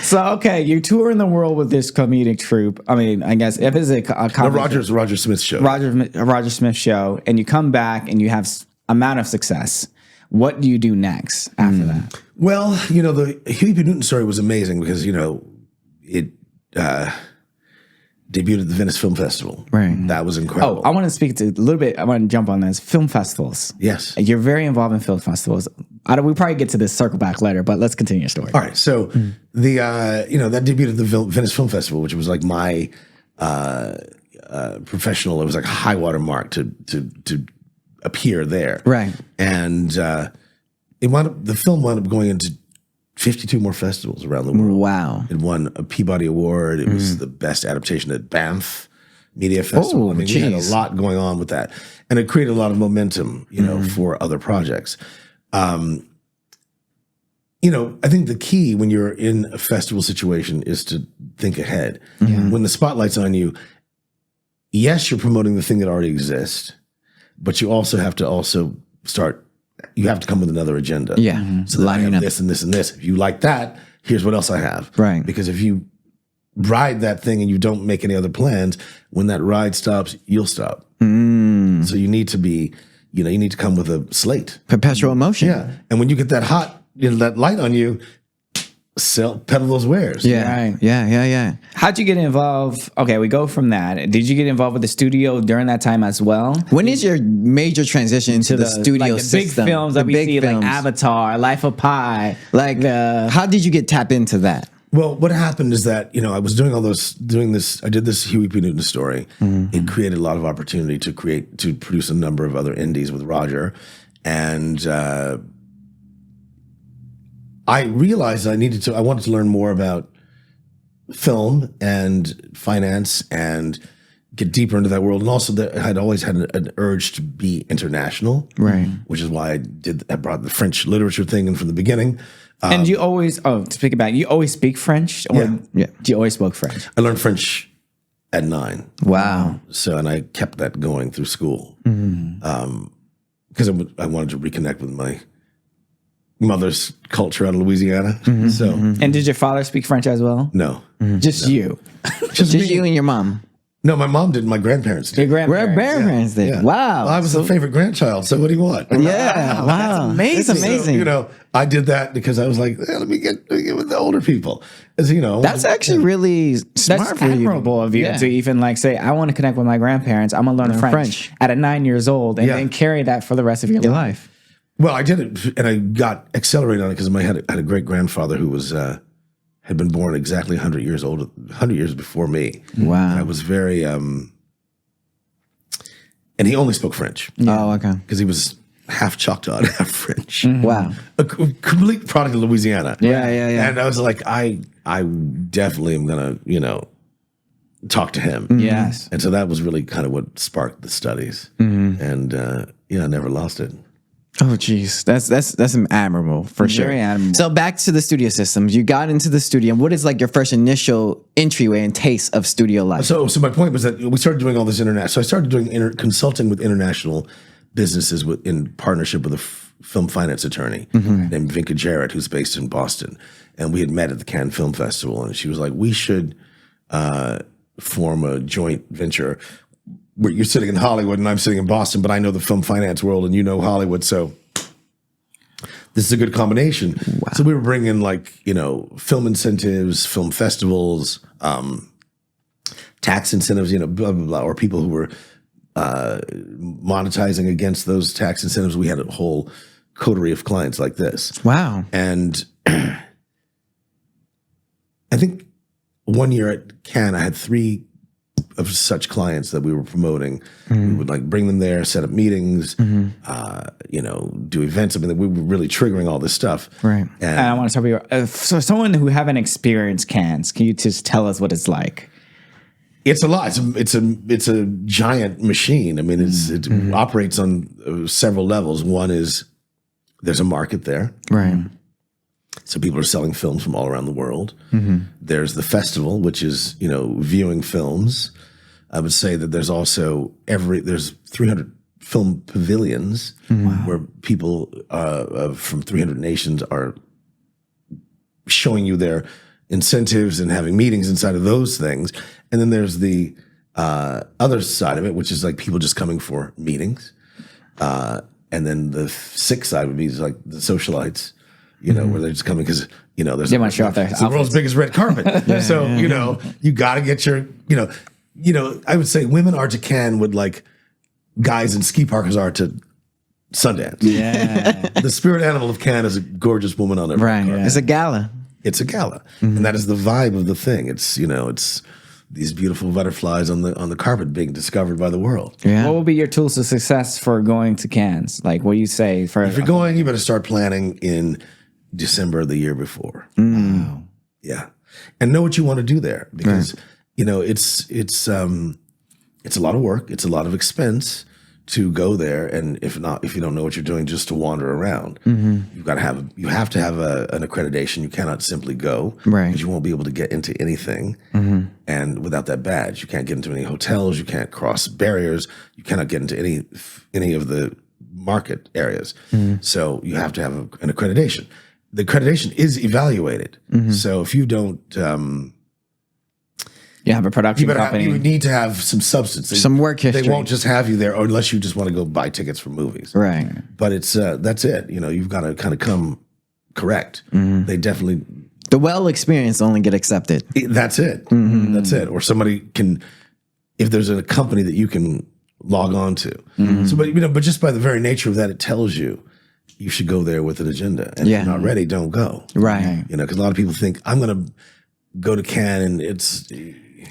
So, okay, you tour in the world with this comedic troupe. I mean, I guess if it's a The comedy, Roger Smith show. Roger Smith show, and you come back and you have amount of success, what do you do next after that? Well, the Huey P. Newton story was amazing because, it debuted at the Venice Film Festival. Right. That was incredible. Oh, I want to speak to a little bit. I want to jump on this. Film festivals. Yes. You're very involved in film festivals. We probably get to this circle back later, but let's continue your story. All right. So the that debuted at the Venice Film Festival, which was like my professional. It was like a high water mark to appear there. Right. And the film wound up going into 52 more festivals around the world. Wow. It won a Peabody Award. It was the best adaptation at Banff Media Festival. Oh, I mean, we had a geez. lot going on with that, and it created a lot of momentum, for other projects. I think the key when you're in a festival situation is to think ahead. When the spotlight's on you, yes, you're promoting the thing that already exists, but you also have to start. You have to come with another agenda. Yeah. So that I Lining have up. this and this and this. If you like that, here's what else I have. Right. Because if you ride that thing and you don't make any other plans, when that ride stops, you'll stop. So you need to be, you need to come with a slate. Perpetual motion. Yeah. And when you get that hot, that light on you, peddle those wares. Yeah. Right. Yeah. How'd you get involved? Okay, we go from that. Did you get involved with the studio during that time as well? When is your major transition into the studio like the big system? films that The we big see, films. like Avatar, Life of Pi. Like, how did you get tapped into that? Well, what happened is that, I was doing this, I did this Huey P. Newton story. It created a lot of opportunity to produce a number of other indies with Roger. And I realized I wanted to learn more about film and finance and get deeper into that world. And also that I had always had an urge to be international. Right. Which is why I brought the French literature thing in from the beginning. And you always, to speak about, you always speak French? Or Yeah. do you always spoke French? I learned French at 9. Wow. So, and I kept that going through school. Because I wanted to reconnect with my mother's culture out of Louisiana. So, And did your father speak French as well? no. Just you. Just Just me. you and your mom. No, my mom did. My grandparents Your did. Where grandparents. grandparents did. Yeah. Wow. Well, I was the favorite grandchild. So what do you want? Yeah. Wow. amazing. That's amazing. So, I did that because I was like, let me get with the older people. As That's actually really smart That's for you. admirable of you Yeah. to even say, I want to connect with my grandparents. I'm going to learn French at 9 years old and Yeah. then carry that for the rest of your Your life. life. Well, I did it, and I got accelerated on it because I had a great grandfather who was had been born exactly 100 years old, 100 years before me. Wow. And I was very, and he only spoke French Oh, okay. because he was half Choctaw and half French. Wow. A complete product of Louisiana. Yeah. And I was like, I definitely am gonna, talk to him. Yes. And so that was really kind of what sparked the studies. And I never lost it. Oh, geez, that's admirable for sure. Very admirable. So back to the studio systems. You got into the studio. What is like your first initial entryway and taste of studio life? So my point was that we started doing all this international. So I started doing consulting with international businesses in partnership with a film finance attorney named Vinka Jarrett, who's based in Boston. And we had met at the Cannes Film Festival, and she was like, "We should form a joint venture where you're sitting in Hollywood and I'm sitting in Boston, but I know the film finance world and you know Hollywood, so this is a good combination. Wow. So we were bringing in like, film incentives, film festivals, tax incentives, blah, blah, blah, or people who were monetizing against those tax incentives. We had a whole coterie of clients like this. Wow. And I think one year at Cannes, I had 3 of such clients that we were promoting. We would like bring them there, set up meetings, do events. I mean, we were really triggering all this stuff. Right. And I want to talk about so someone who haven't experienced Cannes, can you just tell us what it's like? It's a lot. It's a giant machine. I mean, it operates on several levels. One is there's a market there. Right. So people are selling films from all around the world. There's the festival, which is, viewing films. I would say that there's also there's 300 film pavilions where people from 300 nations are showing you their incentives and having meetings inside of those things. And then there's the other side of it, which is like people just coming for meetings. And then the sick side would be like the socialites, where they're just coming because, there's They want to show off their it's the world's biggest red carpet. So, you got to get your, I would say women are to Cannes what like guys in ski parkers are to Sundance. Yeah. The spirit animal of Cannes is a gorgeous woman on every Right. carpet. It's a gala. It's a gala, and that is the vibe of the thing. It's it's these beautiful butterflies on the carpet being discovered by the world. Yeah. What would be your tools of success for going to Cannes? Like, what do you say for? If you're going, you better start planning in December of the year before. Wow. Yeah, and know what you want to do there because it's a lot of work. It's a lot of expense to go there, and if you don't know what you're doing, just to wander around. You have to have an accreditation. You cannot simply go, right? Because you won't be able to get into anything, and without that badge, you can't get into any hotels. You can't cross barriers. You cannot get into any of the market areas. So you have to have an accreditation. The accreditation is evaluated. So if you don't. You have a production company. You would need to have some substance, some work history. They won't just have you there, or unless you just want to go buy tickets for movies, right? But it's that's it. You've got to kind of come correct. They definitely the well experienced only get accepted. That's it. That's it. Or somebody can, if there's a company that you can log on to. So, but just by the very nature of that, it tells you should go there with an agenda. And if you're not ready, don't go. Right. Because a lot of people think I'm going to go to Cannes and it's.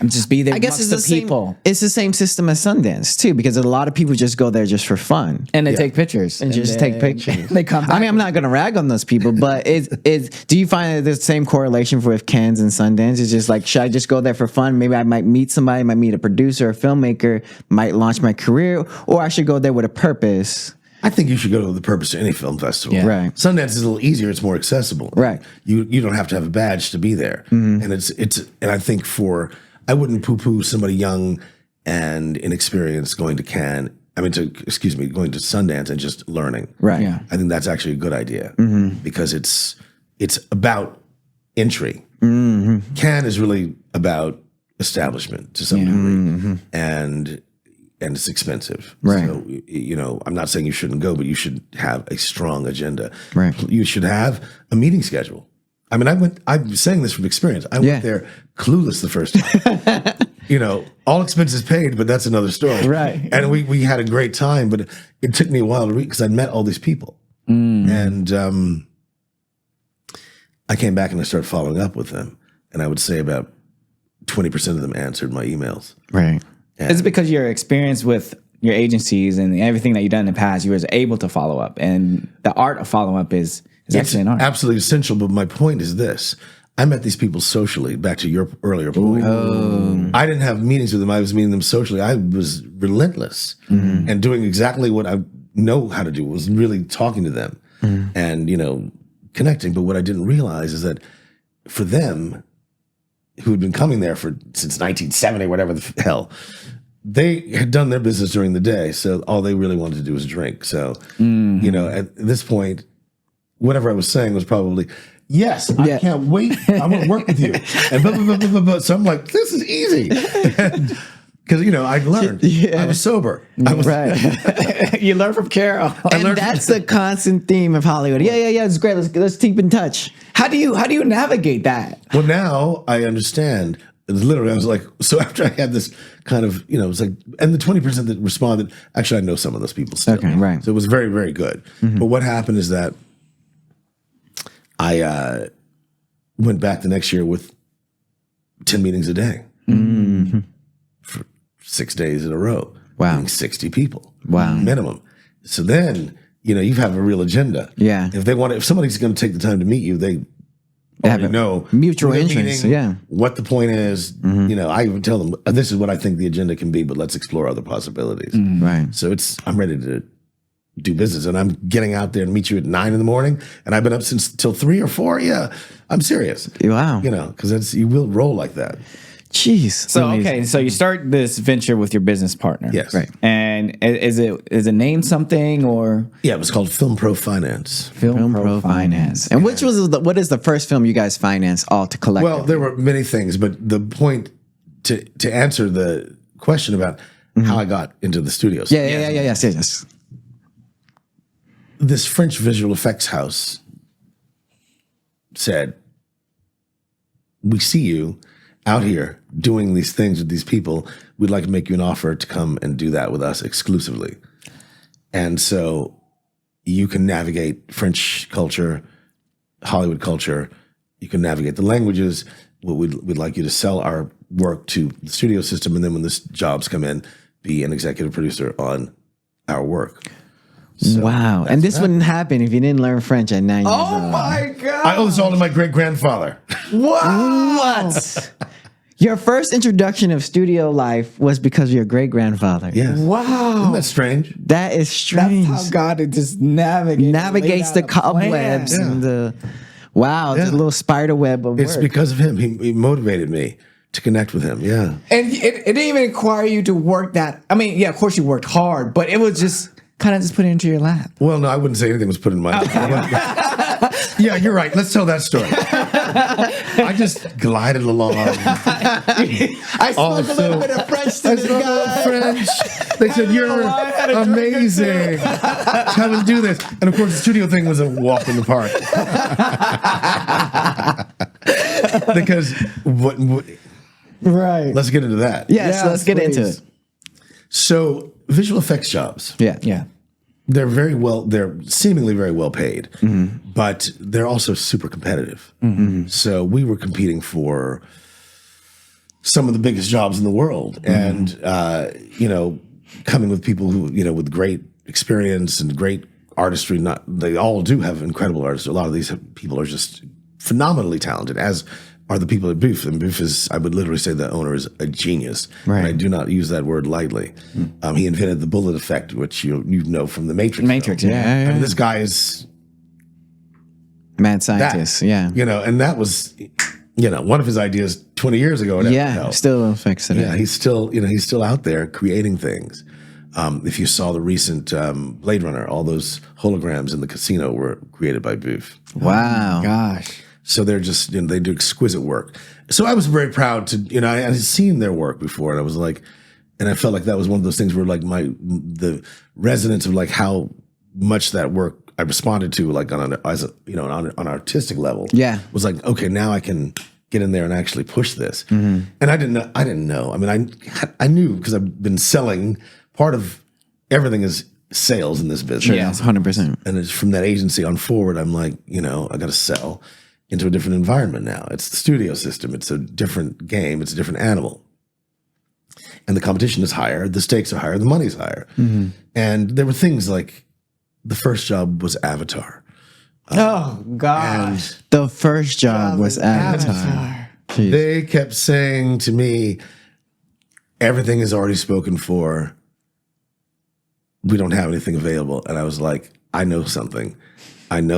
And just be there. I guess it's the people. It's the same system as Sundance too, because a lot of people just go there just for fun and they take pictures and just take pictures. They come back. I mean, I'm not going to rag on those people, but do you find that there's the same correlation with Cannes and Sundance? It's just like, should I just go there for fun? Maybe I might meet somebody, might meet a producer, a filmmaker, might launch my career, or I should go there with a purpose. I think you should go to the purpose of any film festival. Yeah. Right. Sundance is a little easier; it's more accessible. Right. You don't have to have a badge to be there, and and I think I wouldn't poo-poo somebody young and inexperienced going to Cannes. Going to Sundance and just learning. Right. Yeah. I think that's actually a good idea because it's about entry. Cannes is really about establishment to some degree, and it's expensive. Right. So, I'm not saying you shouldn't go, but you should have a strong agenda. Right. You should have a meeting schedule. I mean, I'm saying this from experience. I went there clueless the first time. All expenses paid, but that's another story. Right. And we had a great time, but it took me a while to read because I'd met all these people. And I came back and I started following up with them. And I would say about 20% of them answered my emails. Right. It's because your experience with your agencies and everything that you've done in the past, you was able to follow up. And the art of follow up is actually an art. Absolutely essential. But my point is this. I met these people socially, back to your earlier point. I didn't have meetings with them. I was meeting them socially. I was relentless and doing exactly what I know how to do, was really talking to them and, connecting. But what I didn't realize is that for them, who had been coming there since 1970, whatever the hell, they had done their business during the day. So all they really wanted to do was drink. So, at this point, whatever I was saying was probably yes, I can't wait. I want to work with you. And blah, blah, blah, blah, blah, blah. So I'm like, this is easy. Because, I learned. I was sober. I was, Right. You learn from Carol. And that's the constant theme of Hollywood. Yeah. It's great. Let's keep in touch. How do you navigate that? Well, now I understand. It's literally, I was like, so after I had this kind of, it was like, and the 20% that responded, actually, I know some of those people still. Okay, right. So it was very, very good. But what happened is that I went back the next year with 10 meetings a day for 6 days in a row. Wow. Meeting 60 people. Wow. Minimum. So then, you have a real agenda. Yeah. If somebody's going to take the time to meet you, they have already a know mutual who they're interest, meeting, yeah. what the point is. I even tell them, this is what I think the agenda can be, but let's explore other possibilities. Right. So I'm ready to do business, and I'm getting out there and meet you at 9 a.m, and I've been up since till 3 or 4. Yeah, I'm serious. Wow. Because you will roll like that. Jeez. So okay, so you start this venture with your business partner. Yes. Right. And is it named something or Yeah, it was called Film Pro Finance. Film Pro Finance? And what is the first film you guys financed all to collect? Well, there were many things, but the point to answer the question about how I got into the studios. Yes. This French visual effects house said, we see you out here doing these things with these people. We'd like to make you an offer to come and do that with us exclusively. And so you can navigate French culture, Hollywood culture. You can navigate the languages. We'd like you to sell our work to the studio system. And then when the jobs come in, be an executive producer on our work. So wow. And this wouldn't happen if you didn't learn French at 9 years old. Oh my god! I owe this all to my great-grandfather. What? Your first introduction of studio life was because of your great-grandfather. Yes. Wow. Isn't that strange? That is strange. That's how God just navigates the cobwebs and the the little spider web of It's work. because of him. He motivated me to connect with him. Yeah. And it didn't even require you to work that. I mean, yeah, of course you worked hard, but it was just kind of just put it into your lap. Well, no, I wouldn't say anything was put in my Yeah, you're right. Let's tell that story. I just glided along. I spoke a little bit of French to I this spoke a guy. little French. They said, you're amazing. Come and do this. And of course, the studio thing was a walk in the park. Because Right. let's get into that. Yes, let's get into please. it. So visual effects jobs, Yeah. they're seemingly very well paid, but they're also super competitive. So we were competing for some of the biggest jobs in the world, and coming with people who with great experience and great artistry. They all do have incredible artists. A lot of these people are just phenomenally talented, as are the people at Booth. And Booth is, I would literally say the owner is a genius. Right. And I do not use that word lightly. He invented the bullet effect, which you know from the Matrix. Matrix, film. yeah. I mean, this guy is Mad that. scientist. Yeah. And that was, one of his ideas 20 years ago. Still affects it. Yeah, he's still out there creating things. If you saw the recent Blade Runner, all those holograms in the casino were created by Booth. Wow. Gosh. So they're just, they do exquisite work. So I was very proud to, I had seen their work before, and I was like, and I felt like that was one of those things where like the resonance of like how much that work I responded to, like on an artistic level. Yeah. Was like, okay, now I can get in there and actually push this. And I didn't know. I mean, I knew because I've been selling. Part of everything is sales in this business. Yeah, 100%. And it's from that agency on forward, I'm like, I got to sell into a different environment now. It's the studio system. It's a different game. It's a different animal. And the competition is higher. The stakes are higher. The money's higher. And there were things like the first job was Avatar. Oh gosh. The first job was Avatar. Jeez. They kept saying to me, everything is already spoken for. We don't have anything available. And I was like, I know something. And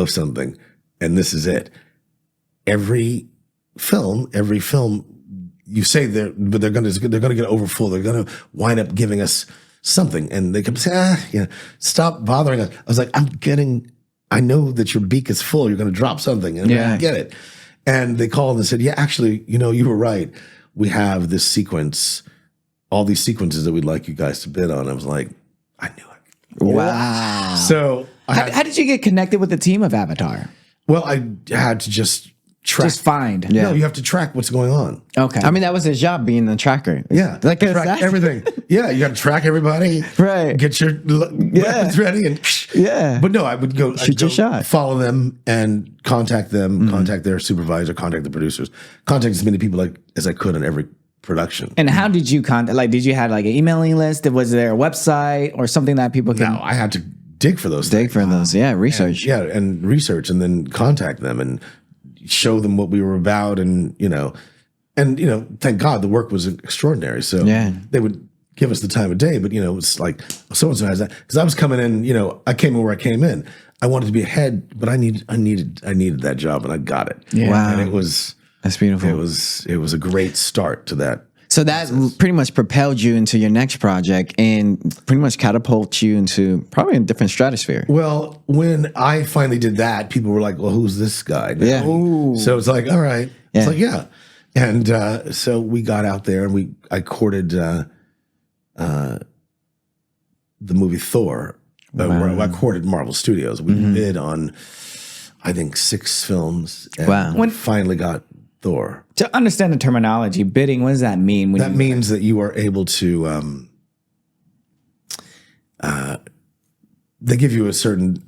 this is it. Every film, you say but they're going to get overfull. They're going to wind up giving us something. And they kept saying, stop bothering us. I was like, I'm getting I know that your beak is full. You're going to drop something and Yeah. get it. And they called and said, yeah, actually, you were right. We have this sequence, all these sequences that we'd like you guys to bid on. I was like, I knew it. Wow. So How did you get connected with the team of Avatar? well, I had to just track. Just find. Yeah. No, you have to track what's going on. Okay. I mean, that was his job, being the tracker. Yeah. Like track that's- everything. Yeah. You got to track everybody. Right. Get your weapons ready. And Yeah. But no, I would go Shoot your shot. follow them and contact them, contact their supervisor, contact the producers, contact as many people as I could on every production. And how did you contact? Like, did you have like an emailing list? Was there a website or something that people can? Now I had to dig for those Dig things. for those. Yeah. Research. Yeah, and research and then contact them and show them what we were about and thank God the work was extraordinary. So Yeah. they would give us the time of day, but it's like so and so has that because I was coming in, I came in where I came in. I wanted to be ahead, but I needed that job and I got it. Yeah. Wow. And it was That's beautiful. it was a great start to that. So that pretty much propelled you into your next project and pretty much catapulted you into probably a different stratosphere. Well, when I finally did that, people were like, well, who's this guy? Yeah. So it's like, all right. Yeah. It's like, yeah. And so we got out there and I courted the movie Thor. I courted Marvel Studios. We bid on, I think, 6 films. And Wow. we finally got Thor. To understand the terminology, bidding, what does that mean? When That means that you are able to, they give you a certain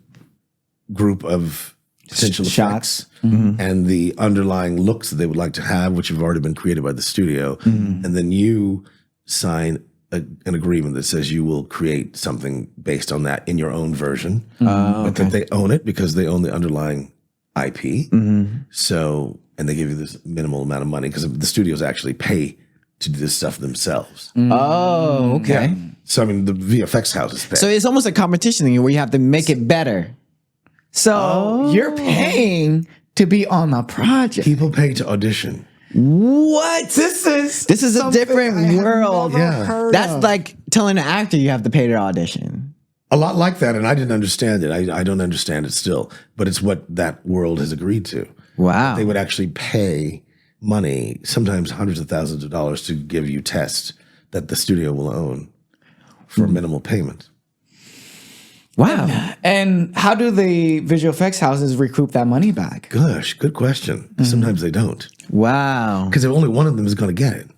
group of potential Shots. effects and the underlying looks that they would like to have, which have already been created by the studio. And then you sign an agreement that says you will create something based on that in your own version, but that they own it because they own the underlying IP. So, and they give you this minimal amount of money because the studios actually pay to do this stuff themselves. Oh, okay. So, I mean, the VFX houses pay. So it's almost a competition thing where you have to make it better. So you're paying to be on the project. People pay to audition. What? This is a something different I have world. never Yeah. heard That's of. like telling an actor you have to pay their audition. A lot like that, and I didn't understand it. I don't understand it still, but it's what that world has agreed to. Wow. They would actually pay money, sometimes hundreds of thousands of dollars, to give you tests that the studio will own for minimal payment. Wow. And how do the visual effects houses recoup that money back? Gosh, good question. Sometimes they don't, Wow. because only one of them is going to get it.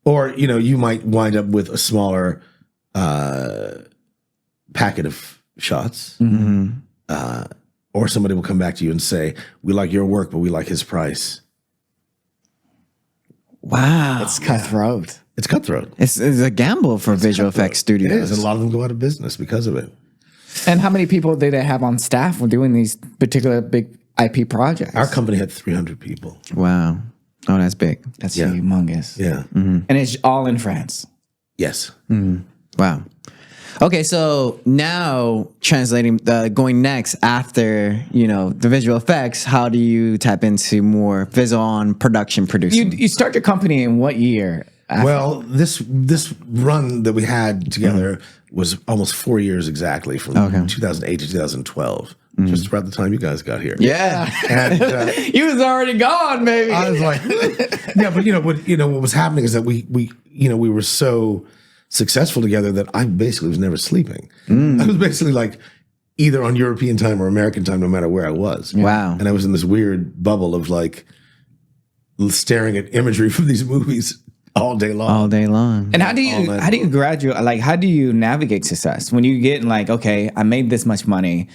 Or, you might wind up with a smaller packet of shots. Or somebody will come back to you and say, we like your work, but we like his price. Wow. It's cutthroat. It's cutthroat. It's a gamble for visual effects It is. studios. And a lot of them go out of business because of it. And how many people do they have on staff when doing these particular big IP projects? Our company had 300 people. Wow. Oh, that's big. That's Yeah. humongous. Yeah. And it's all in France. Yes. Wow. Okay, so now translating, going next after the visual effects, how do you tap into more visual on production producing? You start your company in what year? Well, this run that we had together was almost 4 years exactly, from 2008 to 2012, just about the time you guys got here. yeah. And You was already gone, baby. I was like, yeah, but what was happening is that we were so successful together that I basically was never sleeping. I was basically like either on European time or American time, no matter where I was. Wow. And I was in this weird bubble of like staring at imagery from these movies all day long. All day long. And how do you graduate? Like, how do you navigate success when you get like, okay, I made this much money,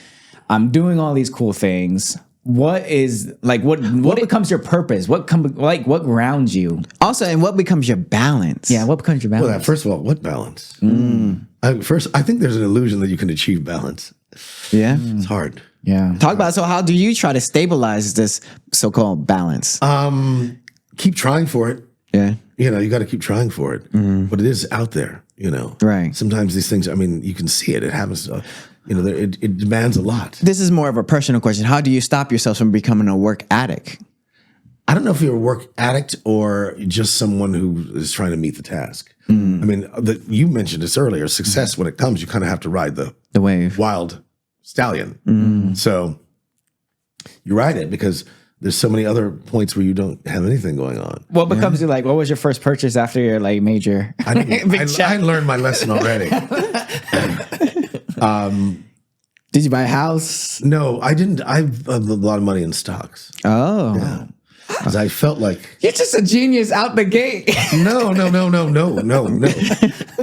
I'm doing all these cool things. What is like what becomes your purpose? What grounds you? Also, and what becomes your balance? Yeah, what becomes your balance? Well, first of all, what balance? I think there's an illusion that you can achieve balance. Yeah. It's hard. Yeah. Talk about, so how do you try to stabilize this so-called balance? Keep trying for it. Yeah. You got to keep trying for it. But it is out there, Right. Sometimes these things, I mean, you can see it. It happens. It demands a lot. This is more of a personal question. How do you stop yourself from becoming a work addict? I don't know if you're a work addict or just someone who is trying to meet the task. I mean, you mentioned this earlier. Success, when it comes, you kind of have to ride the The wave. wild stallion. So you ride it because there's so many other points where you don't have anything going on. What becomes your, like, what was your first purchase after your like major? I learned my lesson already. Did you buy a house? No, I didn't. I have a lot of money in stocks. Oh. Yeah. Because I felt like You're just a genius out the gate. no.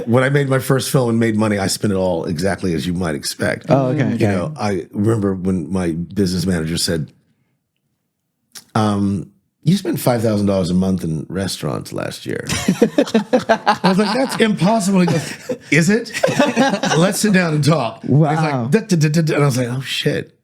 When I made my first film and made money, I spent it all exactly as you might expect. Oh, okay. You know, I remember when my business manager said, you spent $5,000 a month in restaurants last year. I was like, that's impossible. He goes, is it? Let's sit down and talk. Wow. He's like, and I was like, oh shit.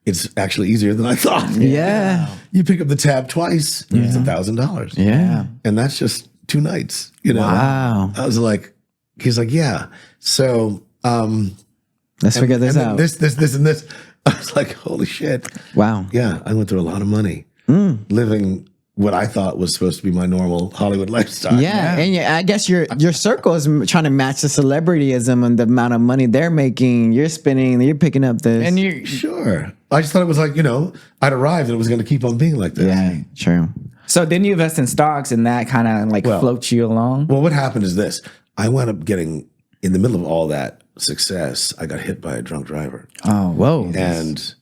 It's actually easier than I thought. Yeah. You pick up the tab twice, it's $1,000. Yeah. And that's just 2 nights, you know? Wow. I was like, he's like, yeah. So, Let's figure this and then out. this, and this. I was like, holy shit. Wow. Yeah, I went through a lot of money living what I thought was supposed to be my normal Hollywood lifestyle. Yeah, and I guess your circle is trying to match the celebrityism and the amount of money they're making. You're spending, you're picking up this. And you, Sure. I just thought it was like, you know, I'd arrived and it was going to keep on being like this. yeah, true. so then you invest in stocks, and that kind of like floats you along. Well, what happened is this. I wound up getting, in the middle of all that success, I got hit by a drunk driver. Oh, Whoa. And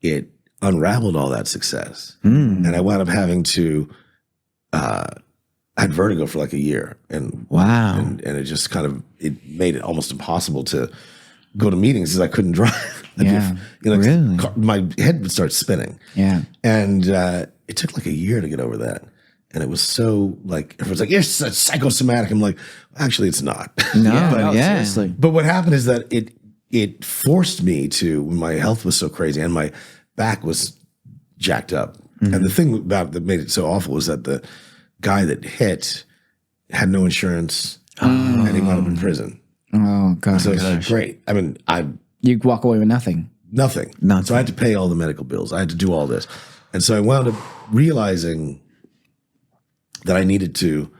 it unraveled all that success. And I wound up having to, I had vertigo for like a year. And Wow. and it just kind of, it made it almost impossible to go to meetings because I couldn't drive. Like Yeah. Really? My head would start spinning. Yeah. And it took like a year to get over that. And it was so like, everyone's like, you're psychosomatic. I'm like, actually, it's not. No, no, yeah. seriously. But what happened is that it forced me to, when my health was so crazy and my back was jacked up. And the thing about it that made it so awful was that the guy that hit had no insurance and he wound up in prison. Oh god. So it's great. I mean, You walk away with nothing. nothing. Nothing. So I had to pay all the medical bills. I had to do all this. And so I wound up realizing that I needed to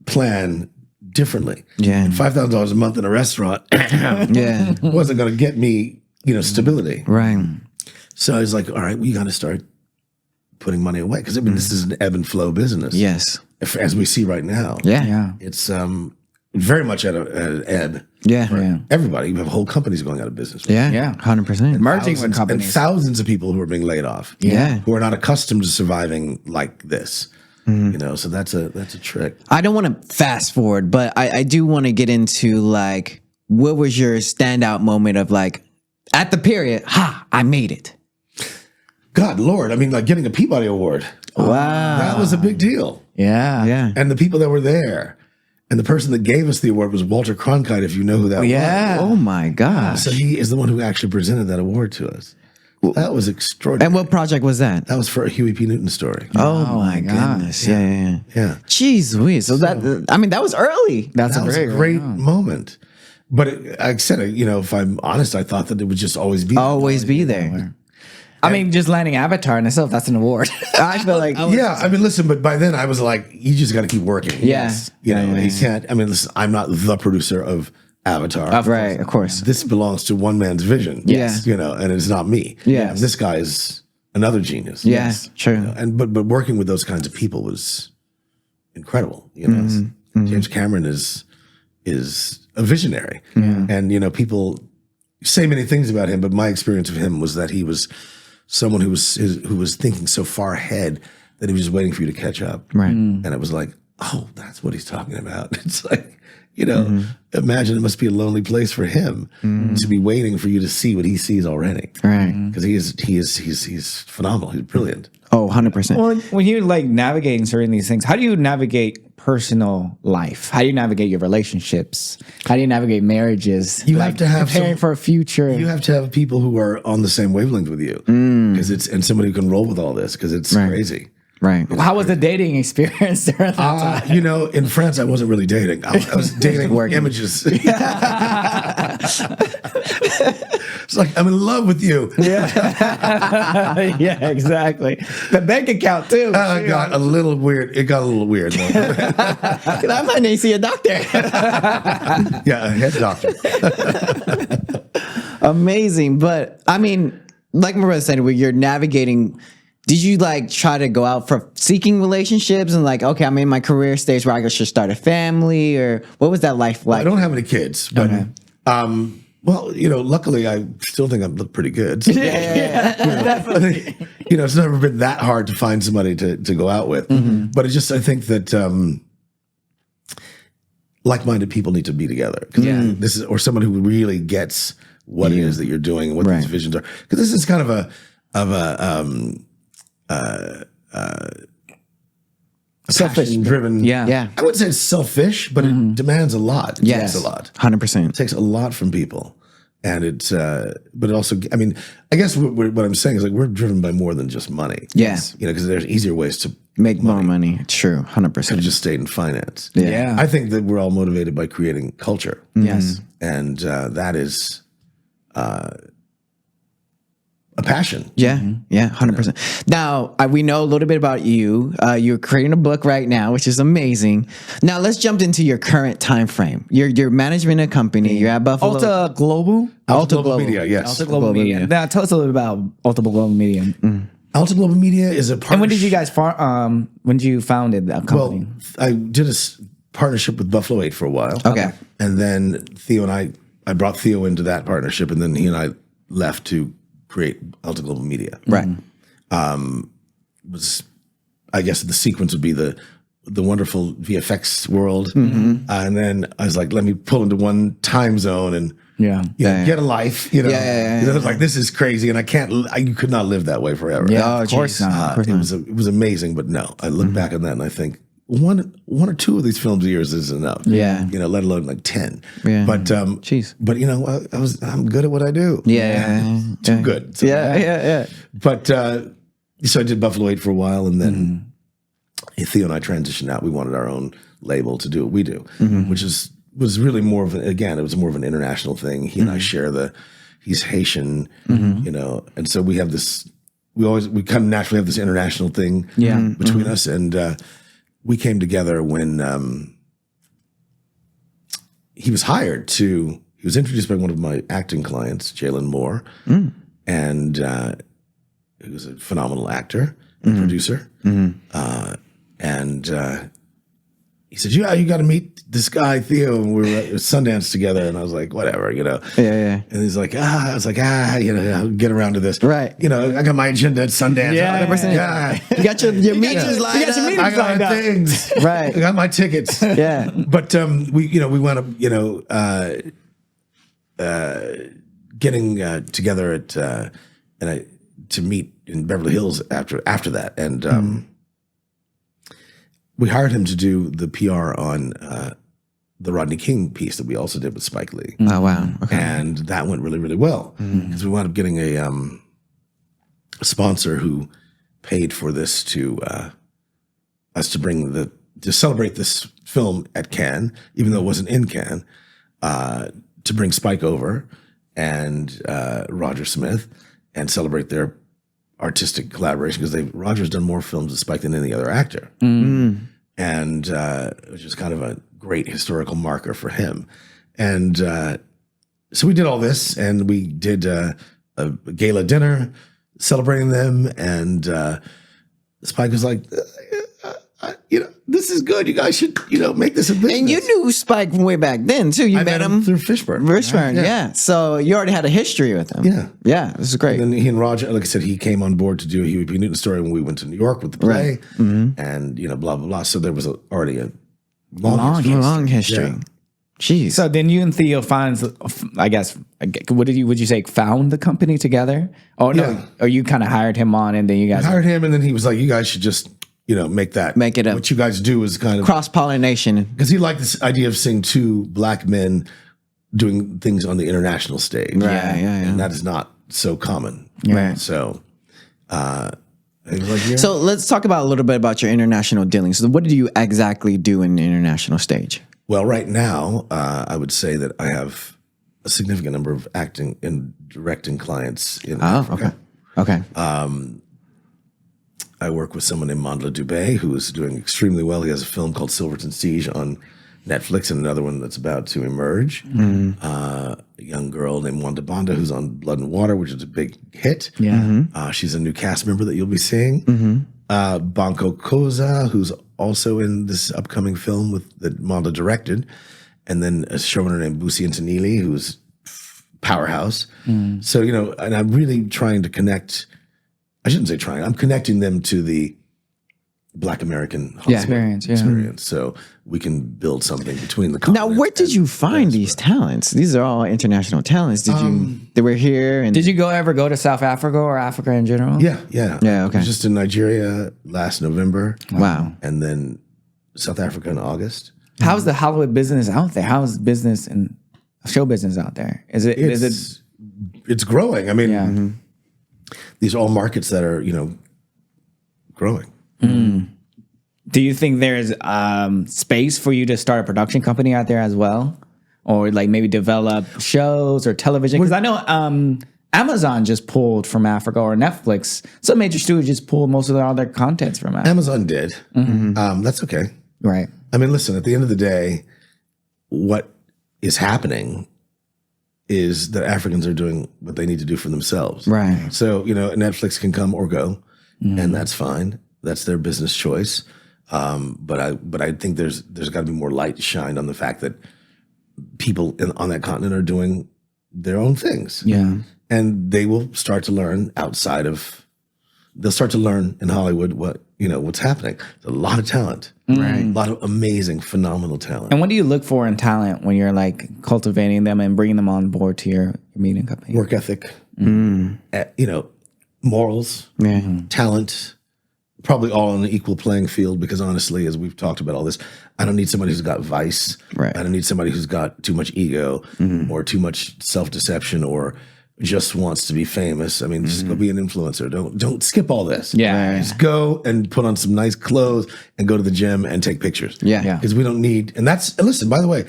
plan differently. Yeah. $5,000 a month in a restaurant Yeah. wasn't going to get me, you know, stability. Right. So I was like, all right, we got to start putting money away. Because I mean, this is an ebb and flow business. Yes. As we see right now. Yeah. Yeah. It's very much at an ebb. Yeah. Yeah. Everybody, you have whole companies going out of business. Yeah. Yeah. 100%. Merging with And companies. thousands of people who are being laid off. Yeah. Who are not accustomed to surviving like this. You know, so that's a trick. I don't want to fast forward, but I do want to get into like, what was your standout moment of like, at the period, I made it. God, Lord, I mean, like getting a Peabody Award. Wow. That was a big deal. Yeah. Yeah. And the people that were there. And the person that gave us the award was Walter Cronkite, if you know who that Yeah. Oh my gosh. was. So he is the one who actually presented that award to us. That was extraordinary. And what project was that? That was for a Huey P. Newton story. Oh my gosh. goodness. Yeah. Yeah. Jeez Louise. So that, I mean, that was early. That's That was a very great moment. But like I said, you know, if I'm honest, I thought that it would just always be. Always be there. I mean, just landing Avatar in itself, that's an award. I feel like, Yeah, I mean, listen, but by then I was like, you just got to keep working. Yes. You know, you can't, I mean, listen, I'm not the producer of Avatar. right, of course. This belongs to one man's vision. Yes. You know, and it's not me. Yes. And this guy is another genius. Yeah, true. And but working with those kinds of people was incredible. You know, James Cameron is a visionary. And you know, people say many things about him, but my experience of him was that he was someone who was thinking so far ahead that he was just waiting for you to catch up. Right. And it was like, oh, that's what he's talking about. It's like, you know, imagine it must be a lonely place for him to be waiting for you to see what he sees already. Right. Because he's phenomenal. He's brilliant. Oh, 100%. Or when you're like navigating certain these things, how do you navigate personal life? How do you navigate your relationships? How do you navigate marriages? You have to have preparing for a future. You have to have people who are on the same wavelength with you, because and somebody who can roll with all this, because it's crazy. Right. How was the dating experience during that time? You know, in France, I wasn't really dating. I was dating images. It's like, I'm in love with you. Yeah, exactly. The bank account too. It got a little weird. It got a little weird. I might need to see a doctor. Yeah, a head doctor. Amazing. But I mean, like my brother said, when you're navigating, did you like try to go out for seeking relationships and like, okay, I'm in my career stage where I should start a family, or what was that life like? I don't have any kids, but well, luckily I still think I look pretty good. So, Definitely. it's never been that hard to find somebody to go out with. But it's just I think that like-minded people need to be together. This is or someone who really gets what it is that you're doing and what these visions are. Because this is kind of a selfish-driven. Yeah. I wouldn't say it's selfish, but it demands a lot. It takes a lot. 100%. It takes a lot from people. And it's, but it also, I mean, I guess what I'm saying is like we're driven by more than just money. Yes. Because there's easier ways to Make more money. True. 100%. could have just stayed in finance. Yeah. I think that we're all motivated by creating culture. Yes. And that is a passion. Yeah, 100%. Now, we know a little bit about you. You're creating a book right now, which is amazing. Now, let's jump into your current time frame. You're managing a company. You're at Buffalo. Alta Global? Alta Global Media, yes. Alta Global Media. Now, tell us a little bit about Alta Global Media. Alta Global Media is a partnership. And when did you guys when did you founded that company? Well, I did a partnership with Buffalo 8 for a while. Okay. And then Theo and I brought Theo into that partnership, and then he and I left to create Alta Global Media. Right. Was I guess the sequence would be the wonderful VFX world, and then I was like, let me pull into one time zone and get a life. I was like, this is crazy, and you could not live that way forever. Yeah, of course not. It was amazing, but no, I look back on that and I think one or two of these films a year is enough. Yeah. Let alone like 10. Yeah. But Jeez. But I'm good at what I do. Yeah. Too good. So, Yeah. But so I did Buffalo 8 for a while, and then Theo and I transitioned out. We wanted our own label to do what we do, which was really more of it was more of an international thing. He and I share he's Haitian, and so we have this. We kind of naturally have this international thing between us, and we came together when he was hired to. He was introduced by one of my acting clients, Jalen Moore, and he was a phenomenal actor and producer. And he said, "Yeah, you got to meet this guy Theo." And we were at Sundance together, and I was like, "Whatever, Yeah. And he's like, I was like, I'll get around to this, Right. I got my agenda at Sundance. Yeah, 100%. Yeah. You got your meetings lined up. I got my things. Right. I got my tickets. Yeah. But we went up, getting together to meet in Beverly Hills after that, and we hired him to do the PR on the Rodney King piece that we also did with Spike Lee. Oh, wow. Okay. And that went really, really well because we wound up getting a sponsor who paid for this to us to bring to celebrate this film at Cannes, even though it wasn't in Cannes, to bring Spike over and Roger Smith and celebrate their artistic collaboration because Roger's done more films with Spike than any other actor, and it was just kind of a great historical marker for him. And so we did all this, and we did a gala dinner celebrating them, and Spike was like, this is good. You guys should, make this a business. And you knew Spike from way back then too. You I met him through Fishburne. yeah. So you already had a history with him. Yeah. Yeah, this is great. And then he and Roger, like I said, he came on board to do a Huey P. Newton story when we went to New York with the play, and blah blah blah. So there was already a long history. Yeah. Jeez. So then you and Theo I guess, would you say found the company together? Oh no, Yeah. or you kind of hired him on, and then you guys hired him, and then he was like, "You guys should just, make it up. What you guys do is kind of Cross-pollination. because he liked this idea of seeing two black men doing things on the international stage. Yeah. And that is not so common. Right. So, he was like, yeah. So let's talk about a little bit about your international dealings. So what do you exactly do in the international stage? Well, right now, I would say that I have a significant number of acting and directing clients in Africa. Okay. I work with someone named Mandla Dubé, who is doing extremely well. He has a film called Silverton Siege on Netflix, and another one that's about to emerge. A young girl named Wanda Banda, who's on Blood and Water, which is a big hit. Yeah. She's a new cast member that you'll be seeing. Banco Koza, who's also in this upcoming film that Wanda directed. And then a showrunner named Busi Antonelli, who's powerhouse. So, and I'm really trying to connect, I shouldn't say trying, I'm connecting them to the Black American Experience. so we can build something between the Now, continents. where did you find these talents? These are all international talents. They were here? And Did you ever go to South Africa or Africa in general? Yeah. Yeah, okay. I was just in Nigeria last November. Wow. And then South Africa in August. How's the Hollywood business out there? How's business and show business out there? Is it It's growing. I mean, these are all markets that are, growing. Do you think there's space for you to start a production company out there as well? Or like maybe develop shows or television? Because I know Amazon just pulled from Africa, or Netflix. Some major studios just pulled most of all their contents from Africa. Amazon did. That's okay. Right. I mean, listen, at the end of the day, what is happening is that Africans are doing what they need to do for themselves. Right. So, Netflix can come or go, and that's fine. That's their business choice. But I think there's got to be more light shined on the fact that people on that continent are doing their own things. Yeah. And they will start to learn they'll start to learn in Hollywood what's happening. There's a lot of talent. Right. A lot of amazing, phenomenal talent. And what do you look for in talent when you're like cultivating them and bringing them on board to your media company? Work ethic, morals, talent, probably all on an equal playing field, because honestly, as we've talked about all this, I don't need somebody who's got vice. Right. I don't need somebody who's got too much ego or too much self-deception or just wants to be famous. I mean, just go be an influencer. Don't skip all this. Yeah. Just go and put on some nice clothes and go to the gym and take pictures. Yeah. Because we don't need, and listen, by the way,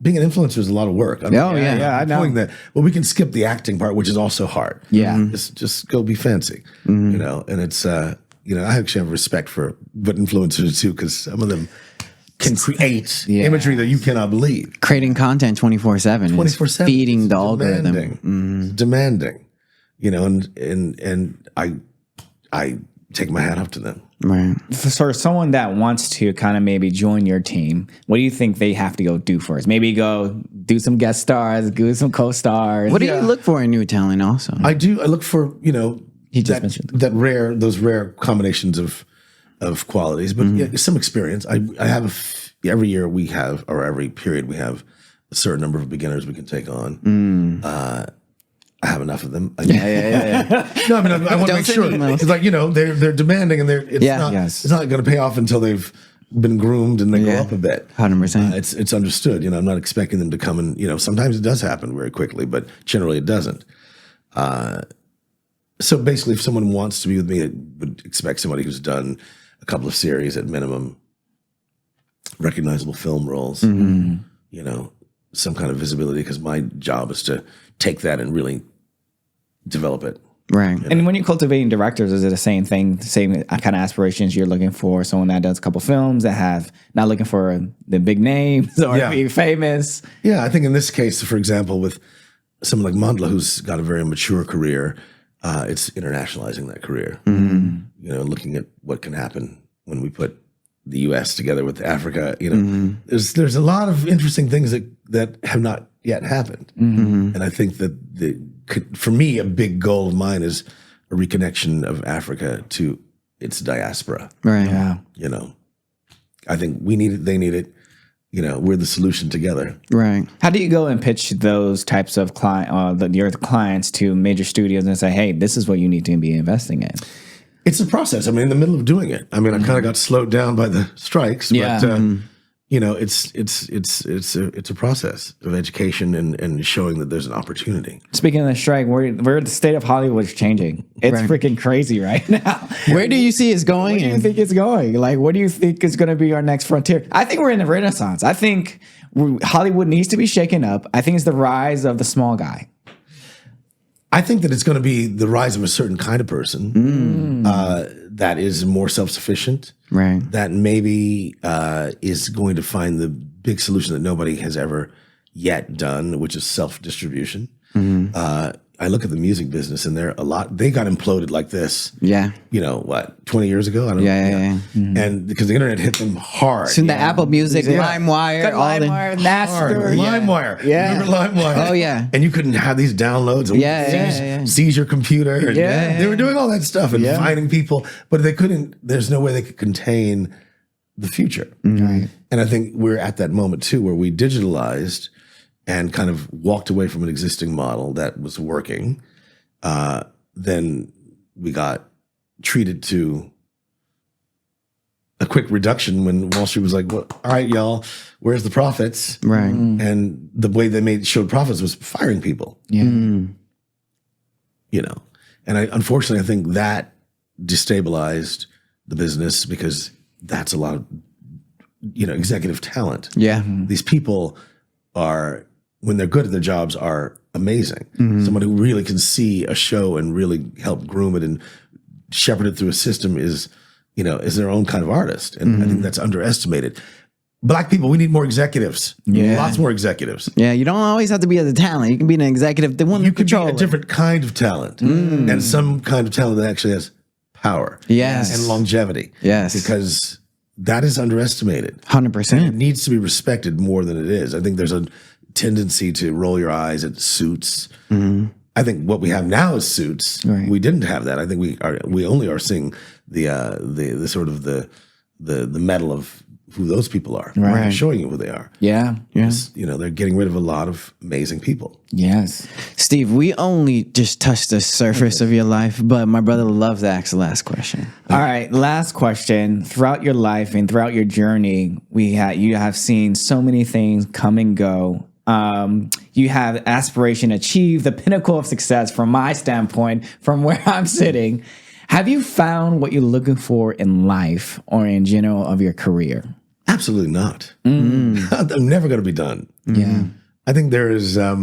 being an influencer is a lot of work. I mean, I know. that. Well, we can skip the acting part, which is also hard. Yeah. Just go be fancy, and it's, I actually have respect for what influencers do, because some of them can create imagery that you cannot believe. Creating content 24/7. 24/7. Feeding It's the algorithm. It's demanding, and I take my hat off to them. Right. For someone that wants to kind of maybe join your team, what do you think they have to go do first? Maybe go do some guest stars, do some co-stars. What do you look for in new talent also? I look for, He just mentioned those rare combinations of qualities, but some experience. I have every year we have, or every period we have, a certain number of beginners we can take on. I have enough of them. Yeah. No, I mean, I want to make sure. It's like, they're demanding, and it's not going to pay off until they've been groomed and they go up a bit. 100%. It's understood. I'm not expecting them to come and, sometimes it does happen very quickly, but generally it doesn't. So basically, if someone wants to be with me, I would expect somebody who's done a couple of series at minimum, recognizable film roles, some kind of visibility, because my job is to take that and really develop it. Right. And when you're cultivating directors, is it the same thing, the same kind of aspirations you're looking for? Someone that does a couple films that have, not looking for the big names or be famous. Yeah, I think in this case, for example, with someone like Mandla, who's got a very mature career, it's internationalizing that career. Looking at what can happen when we put the U.S. together with Africa. There's a lot of interesting things that have not yet happened, and I think that for me, a big goal of mine is a reconnection of Africa to its diaspora. Right. Yeah. I think we need it. They need it. We're the solution together. Right. How do you go and pitch those types of your clients to major studios and say, hey, this is what you need to be investing in? It's a process. I mean, in the middle of doing it, I kind of got slowed down by the strikes, but it's a process of education and showing that there's an opportunity. Speaking of the strike, where the state of Hollywood is changing. It's freaking crazy right now. Where do you see it's going? Where do you think it's going? Like, what do you think is going to be our next frontier? I think we're in a renaissance. I think Hollywood needs to be shaken up. I think it's the rise of the small guy. I think that it's going to be the rise of a certain kind of person that is more self-sufficient, Right. that maybe is going to find the big solution that nobody has ever yet done, which is self-distribution. I look at the music business, and they got imploded like this. Yeah. 20 years ago? I don't know. Yeah. And because the internet hit them hard. Soon the Apple Music, LimeWire, all the Hard. Napster. LimeWire. Yeah. Remember LimeWire? Oh, yeah. And you couldn't have these downloads. And seize your computer. And They were doing all that stuff and finding people, but they couldn't, there's no way they could contain the future. Right. And I think we're at that moment too, where we digitalized and kind of walked away from an existing model that was working. Then we got treated to a quick reduction when Wall Street was like, well, all right, y'all, where's the profits? Right. And the way they showed profits was firing people. Yeah. And unfortunately, I think that destabilized the business because that's a lot of, executive talent. Yeah. These people are, when they're good at their jobs, are amazing. Someone who really can see a show and really help groom it and shepherd it through a system is their own kind of artist. And I think that's underestimated. Black people, we need more executives. Lots more executives. Yeah, you don't always have to be as a talent. You can be an executive. The one You could be control a different kind of talent and some kind of talent that actually has power. Yes. And longevity. Yes. Because that is underestimated. It 100%. needs to be respected more than it is. I think there's a tendency to roll your eyes at suits. I think what we have now is suits. Right. We didn't have that. I think we only are seeing the sort of the metal of who those people are. Right. They're showing you who they are. Yeah. They're getting rid of a lot of amazing people. Yes. Steve, we only just touched the surface of your life, but my brother loves to ask the last question. All right, last question. Throughout your life and throughout your journey, you have seen so many things come and go. You have aspiration, achieve the pinnacle of success from my standpoint, from where I'm sitting. Have you found what you're looking for in life or in general of your career? Absolutely not. I'm never going to be done. Yeah. I think there is. I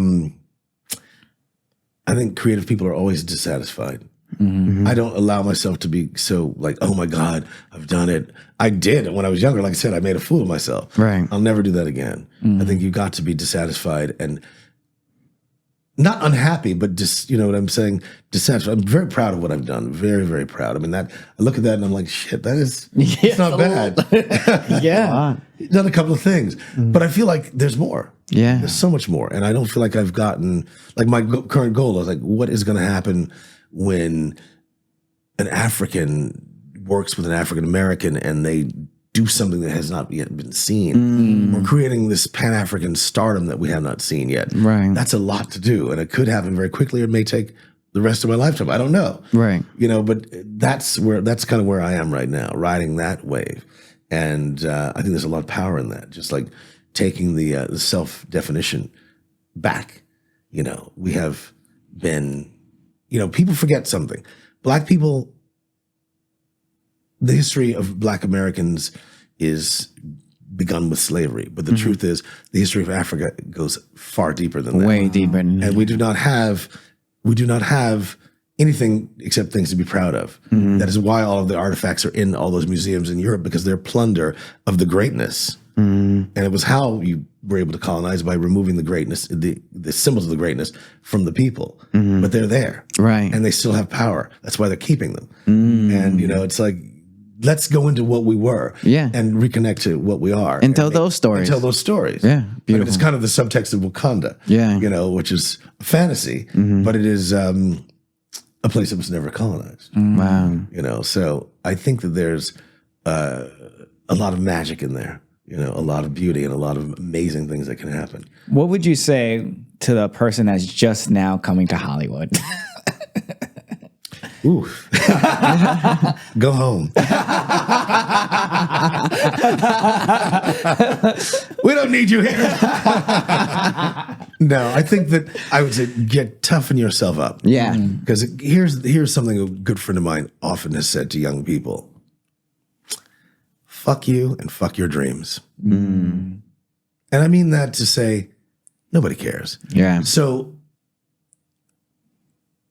think creative people are always dissatisfied. I don't allow myself to be so like, oh my God, I've done it. I did when I was younger. Like I said, I made a fool of myself. Right. I'll never do that again. I think you got to be dissatisfied and not unhappy, but just, you know what I'm saying? Dissatisfied. I'm very proud of what I've done. Very, very proud. I mean, I look at that and I'm like, shit, it's not bad. Yeah. Done a couple of things, but I feel like there's more. Yeah. There's so much more. And I don't feel like I've gotten, like my current goal is like, what is going to happen when an African works with an African American and they do something that has not yet been seen? We're creating this Pan-African stardom that we have not seen yet. Right. That's a lot to do. And it could happen very quickly. It may take the rest of my lifetime. I don't know. Right. But that's kind of where I am right now, riding that wave. And I think there's a lot of power in that. Just like taking the self-definition back. We have been, people forget something. Black people, the history of Black Americans is begun with slavery. But the truth is the history of Africa goes far deeper than that. Way deeper than that. And we do not have anything except things to be proud of. That is why all of the artifacts are in all those museums in Europe, because they're plunder of the greatness. And it was how you were able to colonize, by removing the greatness, the symbols of the greatness from the people. But they're there. Right. And they still have power. That's why they're keeping them. And, it's like, let's go into what we were. Yeah. And reconnect to what we are. And tell those stories. And tell those stories. Yeah, I mean, beautiful. it's kind of the subtext of Wakanda. Yeah. Which is fantasy, but it is a place that was never colonized. Wow. So I think that there's a lot of magic in there, a lot of beauty and a lot of amazing things that can happen. What would you say to the person that's just now coming to Hollywood? Ooh. Go home. We don't need you here. No, I think that I would say toughen yourself up. Yeah. Because here's something a good friend of mine often has said to young people. Fuck you and fuck your dreams. And I mean that to say nobody cares. Yeah. So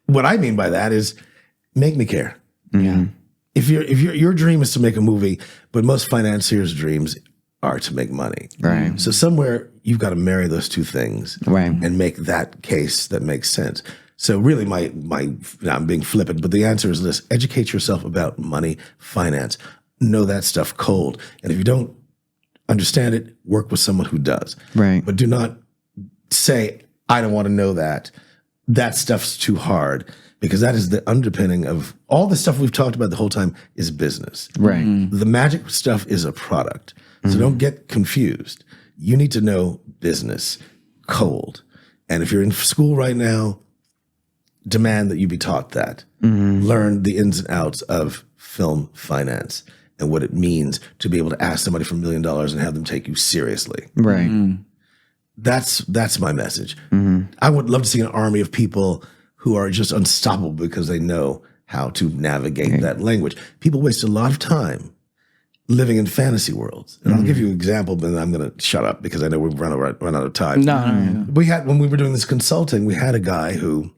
what I mean by that is make me care. Yeah. If your dream is to make a movie, but most financiers' dreams are to make money. Right. So somewhere you've got to marry those two things, Right. and make that case that makes sense. So really, I'm being flippant, but the answer is this: educate yourself about money, finance, know that stuff cold, and if you don't understand it, work with someone who does. Right. But do not say, I don't want to know that. That stuff's too hard, because that is the underpinning of all the stuff we've talked about the whole time is business. Right. The magic stuff is a product. So don't get confused. You need to know business cold. And if you're in school right now, demand that you be taught that. Learn the ins and outs of film finance and what it means to be able to ask somebody for $1 million and have them take you seriously. Right. That's my message. I would love to see an army of people who are just unstoppable because they know how to navigate that language. People waste a lot of time living in fantasy worlds. And I'll give you an example, but then I'm going to shut up because I know we've run out of time. No. When we were doing this consulting, we had a guy who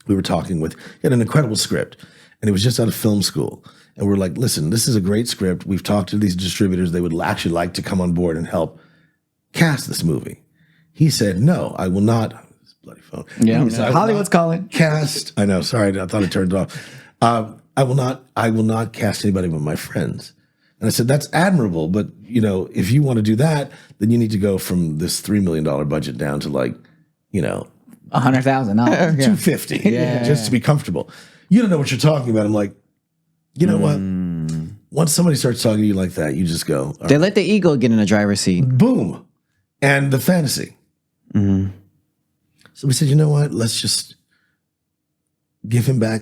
we were talking with. He had an incredible script, and he was just out of film school. And we're like, listen, this is a great script. We've talked to these distributors. They would actually like to come on board and help cast this movie. He said, no, I will not. This bloody phone. Yeah. He said, "I will Hollywood's not calling. Cast. I know. Sorry, I thought it turned off. I will not cast anybody but my friends. And I said, that's admirable. But, if you want to do that, then you need to go from this $3 million budget down to $100,000. $250 just to be comfortable. You don't know what you're talking about. I'm like, you know what? Once somebody starts talking to you like that, you just go, They let the ego get in the driver's seat. boom. And the fantasy. So we said, you know what? Let's just give him back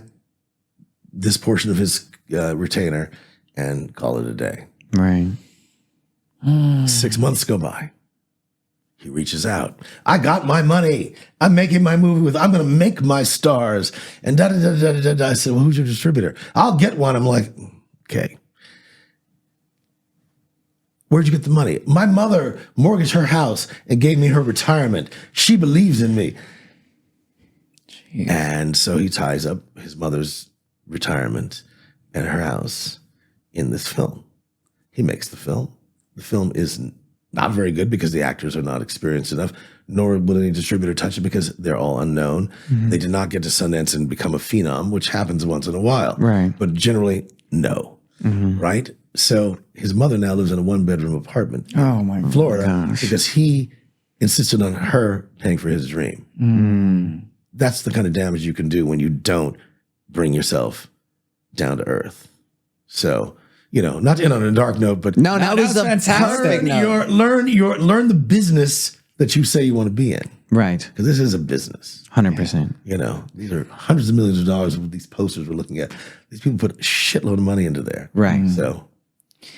this portion of his retainer and call it a day. Right. 6 months go by. He reaches out. I got my money. I'm making my movie I'm going to make my stars. And da-da-da-da-da-da. I said, well, who's your distributor? I'll get one. I'm like, okay. Where'd you get the money? My mother mortgaged her house and gave me her retirement. She believes in me. Jeez. And so he ties up his mother's retirement and her house in this film. He makes the film. The film is not very good because the actors are not experienced enough, nor will any distributor touch it because they're all unknown. They did not get to Sundance and become a phenom, which happens once in a while. Right. But generally, no. Right? So his mother now lives in a 1-bedroom apartment in Florida because he insisted on her paying for his dream. That's the kind of damage you can do when you don't bring yourself down to earth. So, not to end on a dark note, but No, that was fantastic. learn the business that you say you want to be in. Right. Because this is a business. 100%. These are hundreds of millions of dollars with these posters we're looking at. These people put a shitload of money into there. Right. So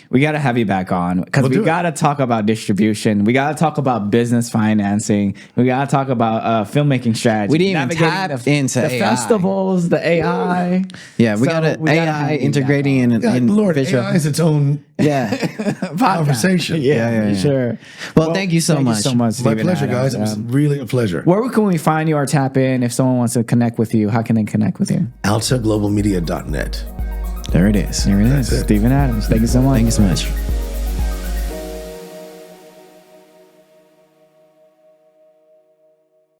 We got to have you back on because we got to talk about distribution. We got to talk about business financing. We got to talk about filmmaking strategy. We didn't even navigating tap into the AI. festivals, the AI. Yeah, we So got we gotta AI have you back integrating in Lord, visual. AI is its own conversation. Yeah, sure. Well, thank you so thank much. You so much, My Steven pleasure, Adams. guys. It was really a pleasure. Where can we find you or tap in if someone wants to connect with you? How can they connect with you? AltaGlobalMedia.net. There it is. Here it is. it. Steven Adams. Thank you so much. Thank you so much.